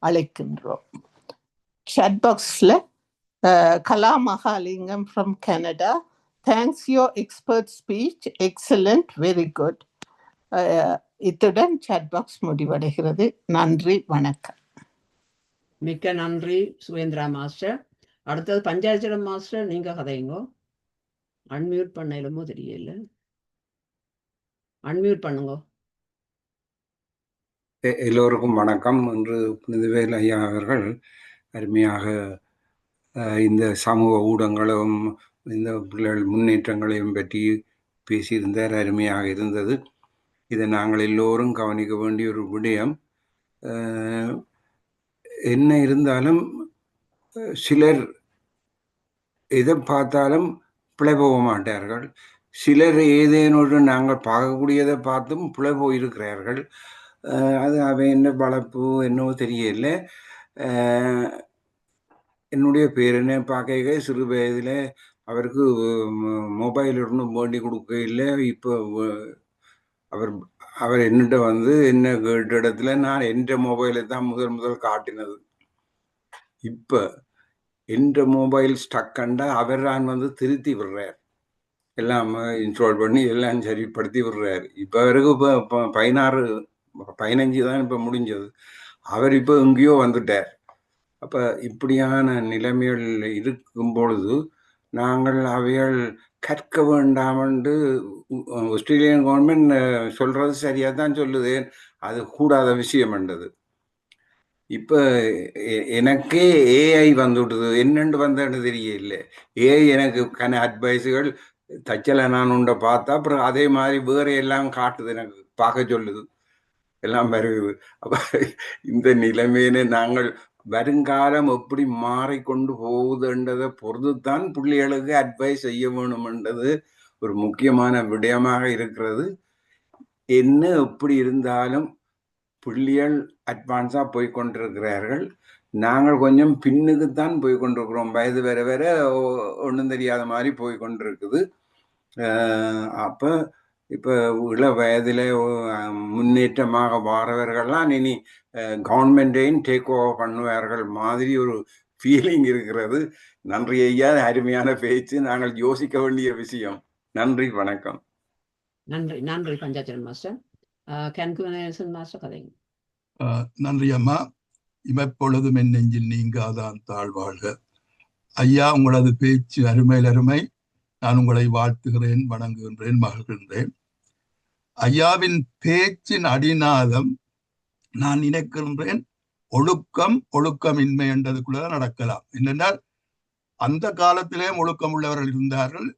J: அழைக்கின்றோம். chat பாக்ஸ்ல Kala Mahalingam from Canada, thanks your expert speech, excellent, very good. இத்துடன் chat பாக்ஸ் முடிவடைகிறது. நன்றி, வணக்கம்.
G: மிக்க நன்றி சுவேந்திரா மாஸ்டர். அடுத்தது பஞ்சாயத்து மாஸ்டர், நீங்க கதைங்கோ. அன்மியூட் பண்ணலுமோ தெரியல, அன்மியூட் பண்ணுங்க.
K: எல்லோருக்கும் வணக்கம். இன்று புனிதவேல் ஐயா அவர்கள் அருமையாக இந்த சமூக ஊடகங்களும் இந்த பிள்ளைகள் முன்னேற்றங்களையும் பற்றி பேசியிருந்தார். அருமையாக இருந்தது. இதை நாங்கள் எல்லோரும் கவனிக்க வேண்டிய ஒரு விடயம். என்ன இருந்தாலும் சிலர் எதை பார்த்தாலும் பிழை போக மாட்டார்கள். சிலர் ஏதேனும் நாங்கள் பார்க்கக்கூடியதை பார்த்தும் பிழை போயிருக்கிறார்கள். அது அவன் என்ன வளர்ப்பு என்னவோ தெரியல. என்னுடைய பேரனை பார்க்க சிறு வயதில் அவருக்கு மொபைல் ஒன்றும் வேண்டி கொடுக்க இல்லை. இப்போ அவர் என்னிட்ட வந்து என்ன கேட்ட இடத்துல நான் என்ற மொபைலை தான் முதல் காட்டினது. இப்போ என்ற மொபைல் ஸ்டக்கண்டா அவர் தான் வந்து திருத்தி விடுறார், எல்லாம் இன்ஸ்டால் பண்ணி எல்லாம் சரிப்படுத்தி விடுறாரு. இப்போ அவருக்கு இப்போ 15 தான் இப்போ முடிஞ்சது. அவர் இப்போ எங்கேயோ வந்துட்டார். அப்போ இப்படியான நிலைமைகள் இருக்கும் பொழுது நாங்கள் அவைகள் கற்க வேண்டாமென்று ஆஸ்திரேலியன் கவர்மெண்ட் சொல்றது சரியாக தான் சொல்லுது. அது கூடாத விஷயம் என்றது. இப்போ எனக்கே ஏஐ வந்துவிடுது. என்னென்று வந்தேன்னு தெரியல. ஏஐ எனக்கு அட்வைஸுகள் தச்சலை நான் உண்டை பார்த்தா அப்புறம் அதே மாதிரி வேற எல்லாம் காட்டுது, எனக்கு பார்க்க சொல்லுது, எல்லாம் வருது. அப்போ இந்த நிலைமையில நாங்கள் வருங்காலம் எப்படி மாறிக்கொண்டு போகுதுன்றதை பொறுத்துத்தான் பிள்ளைகளுக்கு அட்வைஸ் செய்ய வேணும்ன்றது ஒரு முக்கியமான விடயமாக இருக்கிறது. என்ன எப்படி இருந்தாலும் பிள்ளைகள் அட்வான்ஸாக போய்கொண்டிருக்கிறார்கள். நாங்கள் கொஞ்சம் பின்னுக்குத்தான் போய்கொண்டிருக்கிறோம். வயது வர வர ஒன்றும் தெரியாத மாதிரி போய்கொண்டிருக்குது. அப்போ இப்போ இள வயதில் முன்னேற்றமாக வாரவர்கள்லாம் இனி கவர்மெண்ட்டையும் டேக் ஓவர் பண்ணுவார்கள் மாதிரி ஒரு ஃபீலிங் இருக்கிறது. நன்றி ஐயா, அருமையான பேச்சு. நாங்கள் யோசிக்க வேண்டிய விஷயம். நன்றி, வணக்கம்.
G: நன்றி நன்றி பஞ்சாச்சரன் மாஸ்டர். மாஸ்டர் கதைங்க.
L: நன்றி அம்மா. இமைப்பொழுதும் என் நெஞ்சில் நீங்காதான் தாழ்வாழ்க. ஐயா, உங்களது பேச்சு அருமையில் அருமை. நான் உங்களை வாழ்த்துகிறேன், வணங்குகின்றேன், மகிழ்கின்றேன். ஐயாவின் பேச்சின் அடிநாதம் நான் நினைக்கின்றேன் ஒழுக்கமின்மை என்றதுக்குள்ளதான் நடக்கலாம். என்னென்றால் அந்த காலத்திலே ஒழுக்கம் உள்ளவர்கள் இருந்தார்கள்,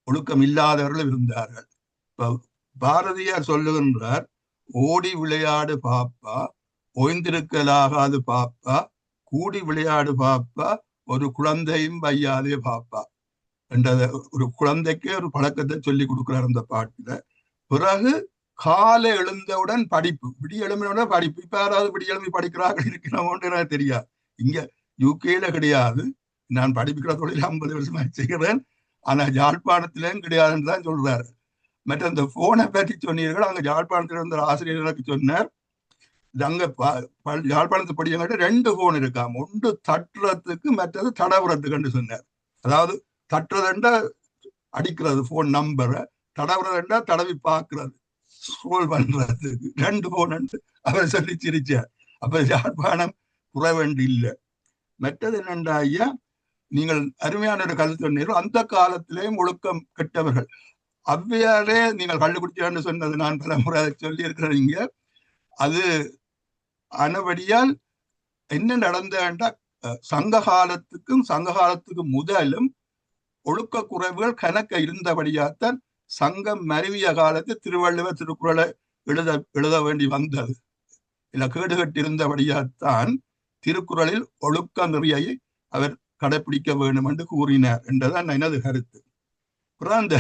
L: ஒழுக்கம் இல்லாதவர்கள் இருந்தார்கள். இப்ப பாரதியார் சொல்லுகின்றார், ஓடி விளையாடு பாப்பா, ஓய்ந்திருக்கலாகாது பாப்பா, கூடி விளையாடு பாப்பா, ஒரு குழந்தையும் வையாதே பாப்பா என்றத ஒரு குழந்தைக்கு ஒரு பழக்கத்தை சொல்லி கொடுக்கிறார் அந்த பாட்டுல. பிறகு காலை எழுந்தவுடன் படிப்பு, விடிய எழும்பினவுடன் படிப்பு. இப்ப யாராவது விடிய எழும்பி படிக்கிறார்கள் இருக்கணும்னு எனக்கு தெரியாது. இங்க யூகேல கிடையாது. நான் படிப்புக்கிற தொழில் 50 வருஷமா செய்கிறேன். ஆனா யாழ்ப்பாணத்திலும் கிடையாதுன்னு தான் சொல்றாரு. மற்ற அந்த போனை பற்றி சொன்னீர்கள். அங்க யாழ்ப்பாணத்துல இருந்த ஆசிரியர் எனக்கு சொன்னார், அங்க யாழ்ப்பாணத்து படியங்கிட்ட 2 போன் இருக்காம, ஒன்று தட்டுறதுக்கு மற்றது தடவுறதுக்குன்னு சொன்னார். அதாவது தட்டுறதுண்டா அடிக்கிறது போன் நம்பரை, தடவுறதுண்டா தடவி பார்க்கறது, ஸ்க்ரோல் பண்றதுக்கு 2 போன் அவர் சொல்லி சிரிச்சார். அப்ப யாழ்ப்பாணம் குறைவண்டி இல்லை. மற்றது என்னண்டா ஐயா, நீங்கள் அருமையான ஒரு கருத்து சொன்னீர்கள். அந்த காலத்திலேயும் ஒழுக்கம் கெட்டவர்கள் அவ்வையாரே நீங்கள் கண்டுபிடிச்சான்னு சொன்னது நான் பல முறை அதை சொல்லி இருக்கிறீங்க. அது அனபடியால் என்ன நடந்தா, சங்க காலத்துக்கு முதலும் ஒழுக்க குறைவுகள் கணக்க இருந்தபடியாத்தான் சங்கம் மருவிய காலத்து திருவள்ளுவர் திருக்குறளை எழுத வேண்டி வந்தது. இல்ல கேடுகட்டிருந்தபடியாத்தான் திருக்குறளில் ஒழுக்க நெறியை அவர் கடைபிடிக்க வேண்டும் என்று கூறினார் என்றுதான் எனது கருத்து. அப்புறம்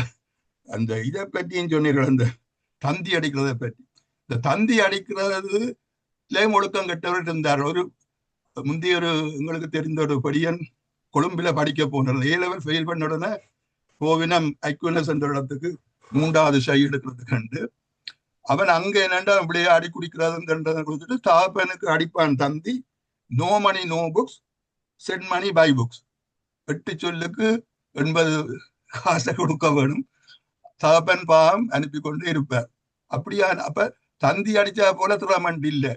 L: அந்த இதை பற்றியும் சொன்னீர்கள், அந்த தந்தி அடிக்கிறதை பற்றி. இந்த தந்தி அடிக்கிறதுலேயும் ஒழுக்கம் கெட்டவர் இருந்தார். முந்தைய உங்களுக்கு தெரிந்த ஒரு படியன் கொழும்புல படிக்க போனார். A-level ஃபெயில் பண்ண உடனே கோவினம் ஐக்குனஸ் என்ற இடத்துக்கு 3வது ஷை எடுக்கிறது கண்டு அவன் அங்க என்னண்டா விளையாடி குடிக்கிறதுன்றதை கொடுத்துட்டு தாப்பனுக்கு அடிப்பான் தந்தி. No money no books, send money by books. 8 சொல்லுக்கு 80 காசை கொடுக்க வேணும். தாப்பன் பாவம் அனுப்பி கொண்டு இருப்பார். அப்படியா? அப்ப தந்தி அடிச்சா போல திறமண்ட் இல்லை.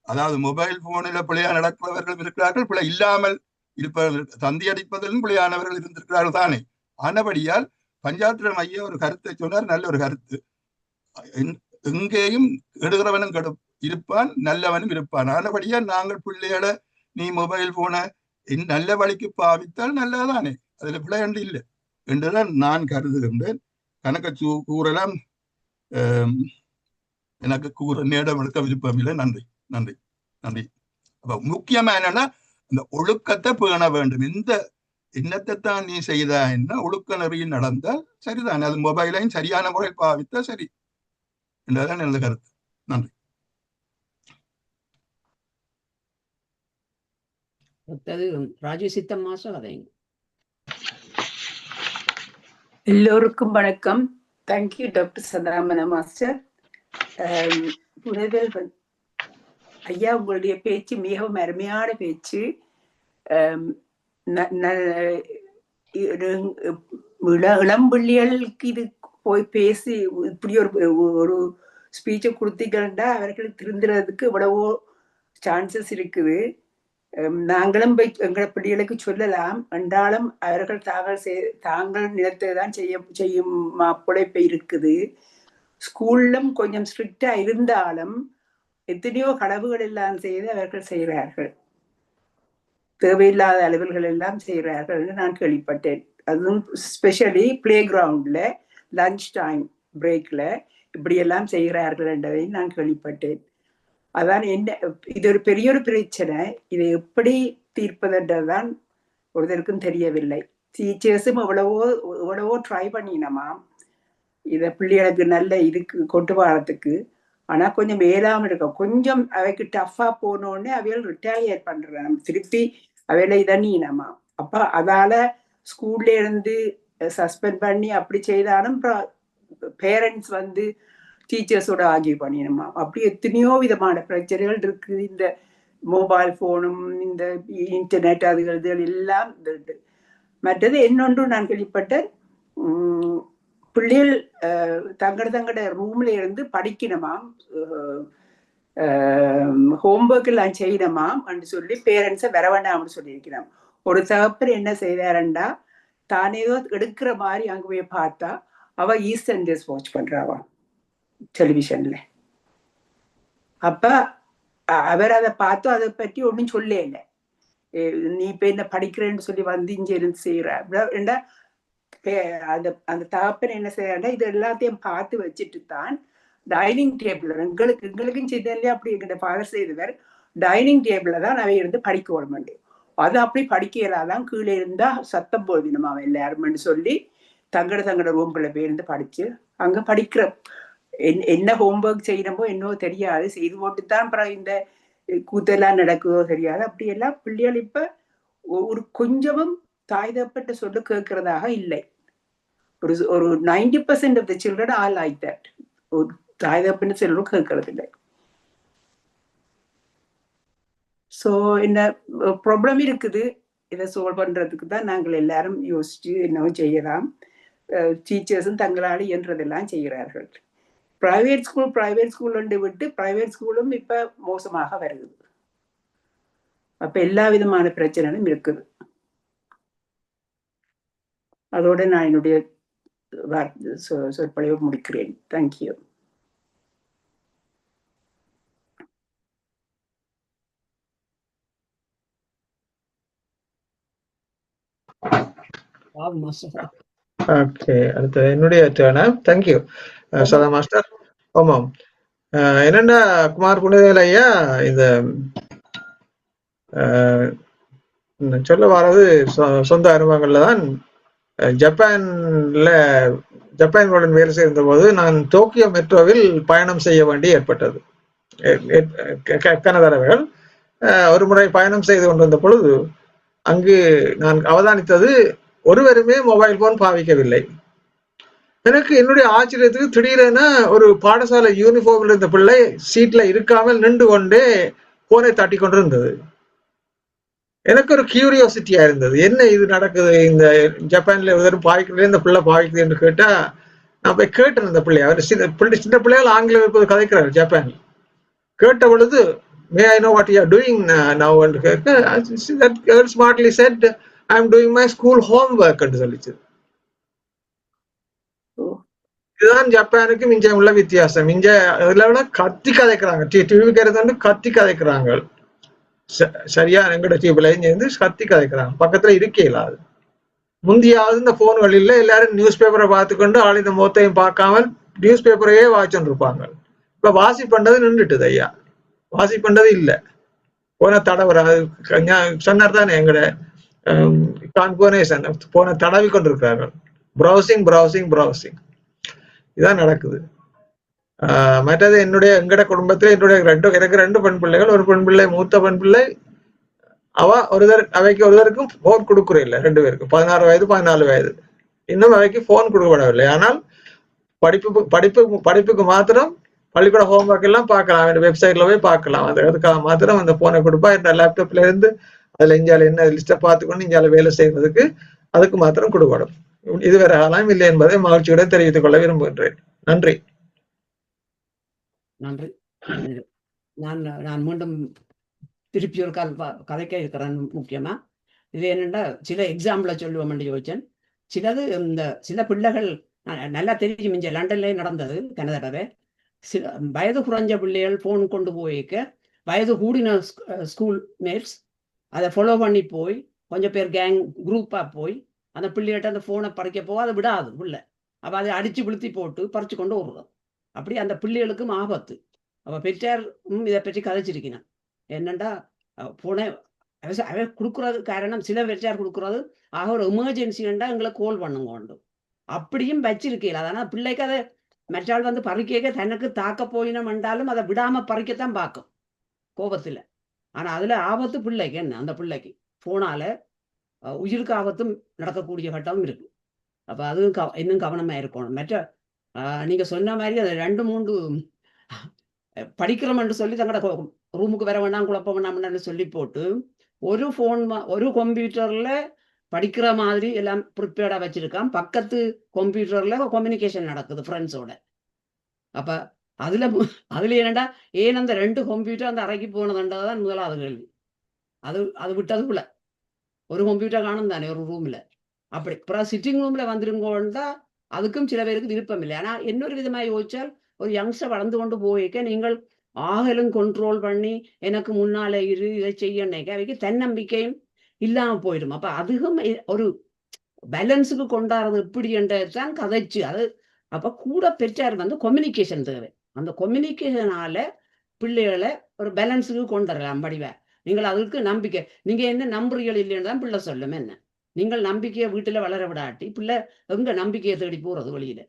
L: அதாவது மொபைல் போனில் பிழையா நடக்கிறவர்கள் இருக்கிறார்கள், பிழை இல்லாமல் இருப்பவர்கள், தந்தி அடிப்பதிலும் பிழையானவர்கள் இருந்திருக்கிறார்கள் தானே. ஆனபடியால் பஞ்சாத்திரம் ஐயா ஒரு கருத்தை சொன்னார், நல்ல ஒரு கருத்து. எங்கேயும் கெடுகிறவனும் இருப்பான், நல்லவனும் இருப்பான். ஆனபடியால் நாங்கள் பிள்ளைகளை நீ மொபைல் போனை நல்ல வழிக்கு பாவித்தால் நல்லதானே, அதுல பிழை ஒன்று இல்லை என்றுதான் நான் கருதுகின்றேன். கணக்கு கூறலாம், எனக்கு கூற நேரம் எடுக்க விருப்பம் இல்லை. நன்றி நன்றி நன்றி. அப்ப முக்கியமா என்னன்னா இந்த ஒழுக்கத்தை பேண வேண்டும். இந்த எண்ணத்தை தான் நீ செய்தா என்ன ஒழுக்க நெறியில் நடந்தால் சரிதான். அது மொபைலையும் சரியான முறையில் பாவித்தா சரி என்றதான் எனது கருத்து. நன்றி.
G: ராஜு சித்தம் மாசம் அதை
M: எல்லோருக்கும் வணக்கம். தேங்க்யூ டாக்டர் சதாமன மாஸ்டர். புனிதல் ஐயா, உங்களுடைய பேச்சு மிகவும் அருமையான பேச்சு. இளம்பிள்ளைகளுக்கு இது போய் பேசி இப்படி ஒரு ஸ்பீச்சை கொடுத்தீங்கன்னா அவர்களுக்கு திருந்துறதுக்கு எவ்வளவோ சான்சஸ் இருக்குது. நாங்களும் போய் எங்களை பிள்ளைகளுக்கு சொல்லலாம் என்றாலும் அவர்கள் தாங்கள் நினைத்ததான் செய்யும் மாப்பிழைப்பு இருக்குது. ஸ்கூல்லும் கொஞ்சம் ஸ்ட்ரிக்டா இருந்தாலும் எத்தனையோ கடவுகள் எல்லாம் செய்து அவர்கள் செய்கிறார்கள். தேவையில்லாத அலுவல்கள் எல்லாம் செய்கிறார்கள் என்று நான் கேள்விப்பட்டேன். அதுவும் ஸ்பெஷலி பிளே கிரவுண்ட்ல லஞ்ச் டைம் பிரேக்ல இப்படியெல்லாம் செய்கிறார்கள் என்றதை நான் கேள்விப்பட்டேன். அதான் இது ஒரு பெரிய ஒரு பிரச்சனை. இதை எப்படி தீர்ப்பதுன்றதுதான் ஒருத்தருக்கும் தெரியவில்லை. டீச்சர்ஸும் எவ்வளவோ ட்ரை பண்ணினமாம் இதை பிள்ளைகளுக்கு நல்ல இதுக்கு கொண்டு வரத்துக்கு. ஆனா கொஞ்சம் வேளாம இருக்க, கொஞ்சம் அவைக்கு டஃபா போனோடனே அவைகள் ரிட்டாலியேட் பண்றாங்க, திருப்பி அவையில இதனினமா. அப்ப அதால ஸ்கூல்ல இருந்து சஸ்பெண்ட் பண்ணி அப்படி செய்தாலும் பேரண்ட்ஸ் டீச்சர்ஸோட ஆர்கியூ பண்ணிடணுமா. அப்படி எத்தனையோ விதமான பிரச்சனைகள் இருக்குது. இந்த மொபைல் போனும் இந்த இன்டர்நெட் அதுகள் எல்லாம் இருக்கு. மற்றது இன்னொன்று நான் கேள்விப்பட்டேன், பிள்ளைகள் தங்கட ரூம்ல இருந்து படிக்கணுமாம், ஹோம்ஒர்க் எல்லாம் செய்யணுமாம் அப்படின்னு சொல்லி பேரண்ட்ஸை வர வேண்டாம்னு சொல்லியிருக்கிறான். ஒரு தகப்பர் என்ன செய்தாரண்டா, தானேதோ எடுக்கிற மாதிரி அங்க போய் பார்த்தா அவ ஈஸ்டர்ன் டேஸ் வாட்ச் பண்றாவா டெலிவிஷன்ல. அப்ப அவர் அதை பார்த்து அதை பற்றி ஒன்றும் சொல்ல இல்லை. நீ இப்ப என்ன படிக்கிறேன்னு சொல்லி இங்க இருந்து செய்யற அந்த தகப்பன் என்ன செய்யறா, இது எல்லாத்தையும் பார்த்து வச்சுட்டு தான் டைனிங் டேபிள் எங்களுக்கும் செய்தே அப்படி எங்கிட்ட ஃபாதர் செய்தவர் டைனிங் டேபிள்ல தான் அவை இருந்து படிக்க விடமாட்டேன். அது அப்படி படிக்கலாதான் கீழே இருந்தா சத்தம் போதினுமா அவன் எல்லாருமென்னு சொல்லி தங்கட ரூம்குள்ள போயிருந்து படிச்சு அங்க படிக்கிற என்ன ஹோம்ஒர்க் செய்யணுமோ என்னவோ தெரியாது, செய்து போட்டுத்தான் அப்புறம் இந்த கூத்தெல்லாம் நடக்குதோ தெரியாது. அப்படி எல்லாம் பிள்ளைகள் இப்ப ஒரு கொஞ்சமும் தாய் தப்பட்ட சொல்லு கேட்கறதாக இல்லை. ஒரு 90% of the children are like that. ஒரு தாய் தப்பன்னு சொல்லும் கேட்கறது இல்லை. ஸோ இந்த ப்ராப்ளம் இருக்குது. இதை சால்வ் பண்றதுக்கு தான் நாங்கள் எல்லாரும் யோசிச்சு என்னவோ செய்யலாம். டீச்சர்ஸும் தங்களால் இயன்றதெல்லாம் செய்கிறார்கள். பிரைவேட் ஸ்கூல் விட்டு பிரைவேட் ஸ்கூலும் இப்ப மோசமாக வருது. அப்ப எல்லா விதமான பிரச்சனைகளும் இருக்குது. அதோட நான் என்னுடைய சொற்பொழிவை முடிக்கிறேன். தேங்க்யூ.
E: ஓகே, அடுத்து என்னுடைய டர்ன். தேங்க்யூ சதா மாஸ்டர். ஆமாம், என்னன்னா குமார் புனிதவேல் ஐயா, இந்த சொல்ல வர்றது சொந்த அனுபவங்கள்ல தான். ஜப்பான்ல ஜப்பான்களுடன் வேலை செய்த போது நான் டோக்கியோ மெட்ரோவில் பயணம் செய்ய வேண்டி ஏற்பட்டது. தடவைகள் ஒரு முறை பயணம் செய்து கொண்டிருந்த பொழுது அங்கு நான் அவதானித்தது ஒருவருமே மொபைல் போன் பாவிக்கவில்லை. எனக்கு என்னுடைய ஆச்சரியத்துக்கு திடீரென ஒரு பாடசாலை யூனிஃபார்ம்ல இருந்த பிள்ளை சீட்ல இருக்காமல் நின்று கொண்டே போனை தட்டி கொண்டிருந்தது. எனக்கு ஒரு கியூரியாசிட்டியா இருந்தது, என்ன இது நடக்குது, இந்த ஜப்பான்ல எவரும் பாவிக்கல, இந்த பிள்ளை பாவிக்குது என்று கேட்டா நான் போய் கேட்டேன். இந்த பிள்ளை அவர் சின்ன பிள்ளைகள் ஆங்கிலம் இருப்பது கதைக்கிறார் ஜப்பான். கேட்ட பொழுது may I know what you are doing now என்று கேட்க smartly said I am doing my school homework என்று சொல்லிச்சு. இதுதான் ஜப்பானுக்கு மிஞ்ச உள்ள வித்தியாசம். மிஞ்ச இதுல விட கத்தி கதைக்கிறாங்க, டிவிக்கு இருந்து கத்தி கதைக்கிறாங்க. சரியா எங்கட டிவிலையும் சேர்ந்து கத்தி கதைக்கிறாங்க, பக்கத்துல இருக்கே இல்லாது. முந்தியாவது இந்த போன்கள் இல்லை, எல்லாரும் நியூஸ் பேப்பரை பார்த்துக்கொண்டு ஆளுந்த மொத்தையும் பார்க்காமல் நியூஸ் பேப்பரையே வாய்ச்சொண்டு இருப்பாங்க. இப்ப வாசி பண்றது நின்றுட்டுது ஐயா, வாசி பண்றது இல்லை. போன தடவை சொன்னார் தானே எங்கட கான்போனேஷன் போன தடவி கொண்டிருக்கிறார்கள். ப்ரௌசிங் ப்ரௌசிங் ப்ரௌசிங் இதான் நடக்குது. மற்றது எங்கட குடும்பத்துல எனக்கு 2 பெண் பிள்ளைகள். ஒரு பெண் பிள்ளை, மூத்த பெண் பிள்ளை, அவைக்கு ஒருவருக்கும் போன் கொடுக்குற இல்லை, 2 பேருக்கும் 16 வயது 14 வயது. இன்னும் அவைக்கு போன் கொடுக்கப்படவில்லை. ஆனால் படிப்புக்கு மாத்திரம் பள்ளிக்கூட ஹோம்ஒர்க் எல்லாம் பார்க்கலாம், வெப்சைட்ல போய் பார்க்கலாம். அதுக்காக மாத்திரம் அந்த போனை கொடுப்பா. இந்த லேப்டாப்ல இருந்து அதுல இஞ்சால என்ன லிஸ்ட்டை பார்த்துக்கொண்டு இஞ்சால வேலை செய்வதற்கு அதுக்கு மாத்திரம் கொடுக்கப்படும். இதுவரை காலம் இல்லை என்பதை மகிழ்ச்சியுடன் தெரிவித்துக் கொள்ள விரும்புகின்றேன். நன்றி.
G: நன்றி. நான் மீண்டும் திருப்பி ஒரு கதைக்க இருக்கிறேன். முக்கியமா இது என்னென்னா, சில எக்ஸாம்பிள சொல்லுவோம் யோசிச்சேன். சில பிள்ளைகள் நல்லா தெரியும், இங்கே லண்டன்லேயே நடந்தது கனதடவை. சில வயது குறைஞ்ச பிள்ளைகள் போன் கொண்டு போய்க்க வயது கூடின ஸ்கூல் மேட்ஸ் அதை ஃபாலோ பண்ணி போய் கொஞ்சம் பேர் கேங் குரூப்பா போய் அந்த பிள்ளைகிட்ட அந்த போனை பறிக்க போக அதை விடாது பிள்ளை. அப்போ அதை அடிச்சு விழுத்தி போட்டு பறிச்சு கொண்டு வருவோம். அப்படி அந்த பிள்ளைகளுக்கும் ஆபத்து. அப்போ பெற்றாரும் இதை பற்றி கதைச்சிருக்கிறான். என்னண்டா போனை அவ கொடுக்குறது காரணம், சில பெற்றார் கொடுக்குறது ஆக ஒரு எமர்ஜென்சின்னா எங்களை கோல் பண்ணுங்க உண்டு. அப்படியும் வச்சிருக்கீங்களா? அதனால் பிள்ளைக்கு அதை மற்றாள் வந்து பறிக்க தனக்கு தாக்க போயினம் என்றாலும் அதை விடாம பறிக்கத்தான் பார்க்கும் கோபத்தில். ஆனால் அதில் ஆபத்து பிள்ளைக்கு என்ன, அந்த பிள்ளைக்கு போனால உயிருக்கு ஆபத்தும் நடக்கக்கூடிய கட்டமும் இருக்கு. அப்போ அதுவும் இன்னும் கவனமாக இருக்கணும். மற்ற நீங்கள் சொன்ன மாதிரி அதை 2-3 படிக்கிறோம்னு சொல்லி தங்கட ரூமுக்கு வர வேண்டாம், குழப்ப வேண்டாம்னு சொல்லி போட்டு ஒரு கம்ப்யூட்டரில் படிக்கிற மாதிரி எல்லாம் ப்ரிப்பேர்டாக வச்சிருக்கான். பக்கத்து கம்ப்யூட்டரில் கம்யூனிகேஷன் நடக்குது ஃப்ரெண்ட்ஸோட. அப்போ அதில் என்னடா ஏன் அந்த 2 கம்ப்யூட்டர் அந்த அறைக்கு போனதுன்றதான் முதலாவது கேள்வி. அது விட்டதுக்குள்ள ஒரு கம்ப்யூட்டர் காணும் தானே ஒரு ரூமில். அப்படி அப்புறம் சிட்டிங் ரூமில் வந்துருங்கோண்டா அதுக்கும் சில பேருக்கு விருப்பம் இல்லை. ஆனால் இன்னொரு விதமாக யோசிச்சால் ஒரு யங்ஸ்டர் வளர்ந்து கொண்டு போய்க்க நீங்கள் ஆகலும் கண்ட்ரோல் பண்ணி எனக்கு முன்னாலே இதை செய்யணைக்க அவைக்கு தன்னம்பிக்கையும் இல்லாமல் போயிடும். அப்போ அதுவும் ஒரு பேலன்ஸுக்கு கொண்டாடுறது எப்படி என்றதான் கதைச்சு அது. அப்போ கூட பெற்றார் வந்து கம்யூனிகேஷன் தேவை. அந்த கம்யூனிகேஷனால பிள்ளைகளை ஒரு பேலன்ஸுக்கு கொண்டு வரலாம். படிவ நீங்கள் அதுக்கு நம்பிக்கை, நீங்கள் என்ன நம்புறீர்கள் இல்லைன்னு தான் பிள்ளை சொல்லும். என்ன நீங்கள் நம்பிக்கையை வீட்டில் வளர விடாட்டி பிள்ளை எங்க நம்பிக்கையை தேடி போகிறது வெளியில.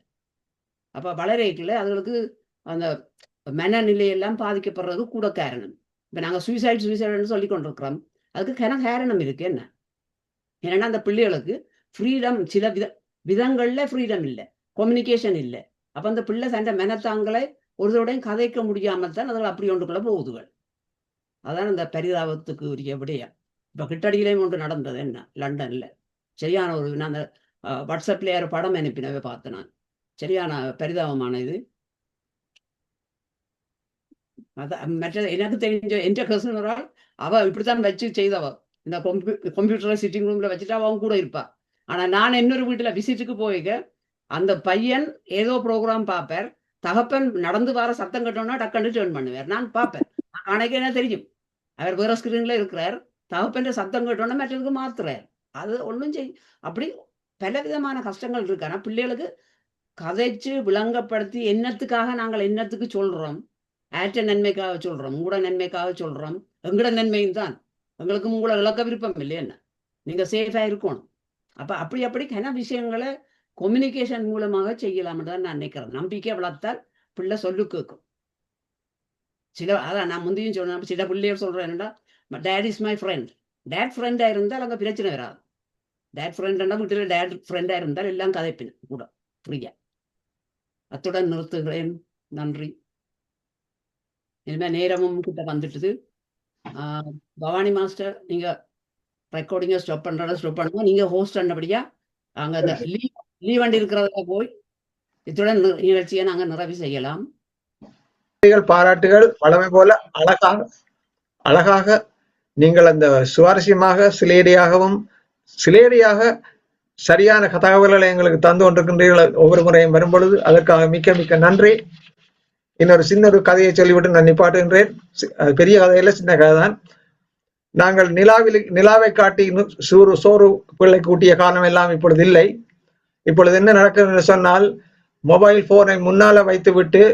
G: அப்போ வளரைக்குள்ள அதுகளுக்கு அந்த மனநிலையெல்லாம் பாதிக்கப்படுறது கூட காரணம். இப்போ நாங்கள் சூசைடுன்னு சொல்லி கொண்டிருக்கிறோம். அதுக்கு காரணம் இருக்கு. என்ன ஏன்னா அந்த பிள்ளைகளுக்கு ஃப்ரீடம், சில விதங்களில் ஃப்ரீடம் இல்லை, கம்யூனிகேஷன் இல்லை. அப்போ அந்த பிள்ளை தன்னை மனத்தாங்களை ஒருத்தோடையும் கதைக்க முடியாமல் தான் அதுகள் அப்படி ஒன்றுக்குள்ள போகுதுகள். அதான் அந்த பரிதாபத்துக்கு உரிய விடயம். இப்போ கிட்டடியிலையும் ஒன்று நடந்தது. என்ன லண்டன்ல சரியான ஒரு, நான் அந்த வாட்ஸ்அப்ல யாரும் படம் அனுப்பினவே பார்த்தேன் நான். சரியான பரிதாபமான இது. அதான் மற்ற எனக்கு தெரிஞ்ச என்ற கசன் ஒரு ஆள், அவள் இப்படித்தான் வச்சு செய்தவ. இந்த கம்ப்யூட்டரை சிட்டிங் ரூம்ல வச்சுட்டு அவன் கூட இருப்பா. ஆனால் நான் இன்னொரு வீட்டில் விசிட்டுக்கு போய்க்க அந்த பையன் ஏதோ ப்ரோக்ராம் பார்ப்பார், தகப்பன் நடந்து வர சத்தம் கட்டோன்னா டக்குன்னு டேர்ன் பண்ணுவார். நான் பார்ப்பேன், கணக்கு என்ன தெரியும், அவர் வேற ஸ்கிரீன்ல இருக்கிறார், தகப்பன் சத்தம் கட்டோன்னா மற்றதுக்கு மாத்துறார். அது ஒன்றும் அப்படி பல விதமான கஷ்டங்கள் இருக்கு. ஆனால் பிள்ளைகளுக்கு கதைச்சு விளங்கப்படுத்தி என்னத்துக்காக நாங்கள் என்னத்துக்கு சொல்றோம், ஆற்ற நன்மைக்காக சொல்றோம், உங்களோட நன்மைக்காக சொல்றோம், எங்களோட நன்மையும் தான், எங்களுக்கு உங்களை இழக்க விருப்பம் இல்லை, என்ன நீங்க சேஃபா இருக்கணும். அப்ப அப்படி கன விஷயங்களை கம்யூனிகேஷன் மூலமாக செய்யலாம் தான் நான் நினைக்கிறேன். நம்பிக்கை வளர்த்தால் பிள்ளை சொல்லு கேட்கும். அதான் நான் முந்தையும் சொன்னேன், சில பிள்ளையர் சொல்றேன் என்னடா date is my friend. Date ஃப்ரெண்டா இருந்தால் அங்கே பிரச்சனை வராது. டேட் ஃப்ரெண்டா வீட்டில் டேட் ஃப்ரெண்டா இருந்தால் எல்லாம் கதைப்பின் கூட ஃப்ரீயா. அத்துடன் நிறுத்துகிறேன். நன்றி. இனிமேல் நேரமும் கிட்ட வந்துட்டுது. பவானி மாஸ்டர், நீங்க ரெக்கார்டிங்கை ஸ்டாப் பண்ணுங்க. நீங்க ஹோஸ்ட் பண்ணபடியா அங்க அந்த லீவ் வண்டி இருக்கிறத போய் இத்துடன் நிகழ்ச்சியை நாங்க நிறைவு செய்யலாம்.
E: பாராட்டுகள் வளமை போல அழகாக நீங்கள் அந்த சுவாரஸ்யமாக சிலேடியாக சரியான தகவல்களை எங்களுக்கு தந்து கொண்டிருக்கின்றீர்கள் ஒவ்வொரு முறையும் வரும்பொழுது. அதற்காக மிக்க நன்றி. இன்னொரு சின்ன ஒரு கதையை சொல்லிவிட்டு நான் நிப்பாட்டுகின்றேன். பெரிய கதையில சின்ன கதை தான். நாங்கள் நிலாவை காட்டி சோறு பிள்ளை கூட்டிய காலம் எல்லாம் இப்பொழுது இல்லை. இப்பொழுது என்ன நடக்குது சொன்னால், மொபைல் போனை முன்னால வைத்து விட்டு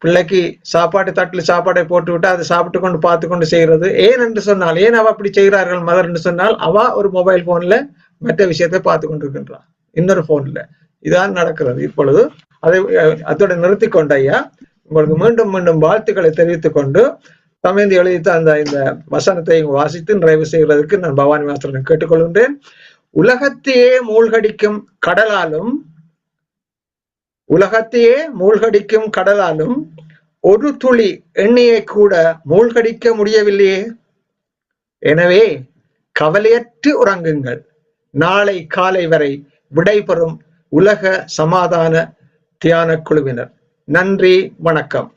E: பிள்ளைக்கு தட்டில் சாப்பாட்டை போட்டு விட்டு அதை சாப்பிட்டு கொண்டு பார்த்து கொண்டு செய்கிறது. ஏன் அவ அப்படி செய்கிறார்கள் மதர் என்று சொன்னால், அவ ஒரு மொபைல் போன்ல மற்ற விஷயத்தை பார்த்து கொண்டிருக்கின்றான் இன்னொரு போன்ல. இதான் நடக்கிறது இப்பொழுது. அதை அதோட நிறுத்தி கொண்ட ஐயா, உங்களுக்கு மீண்டும் வாழ்த்துக்களை தெரிவித்துக் கொண்டு தமேந்தி எழுதித்த இந்த வசனத்தை வாசித்து நிறைவு செய்வதற்கு நான் பவானி மாஸ்டரை கேட்டுக்கொள்கின்றேன். உலகத்தையே மூழ்கடிக்கும் கடலாலும் ஒரு துளி எண்ணெயை கூட மூழ்கடிக்க முடியவில்லையே. எனவே கவலையற்று உறங்குங்கள். நாளை காலை வரை விடைபெறும் உலக சமாதான தியான குழுவினர். நன்றி, வணக்கம்.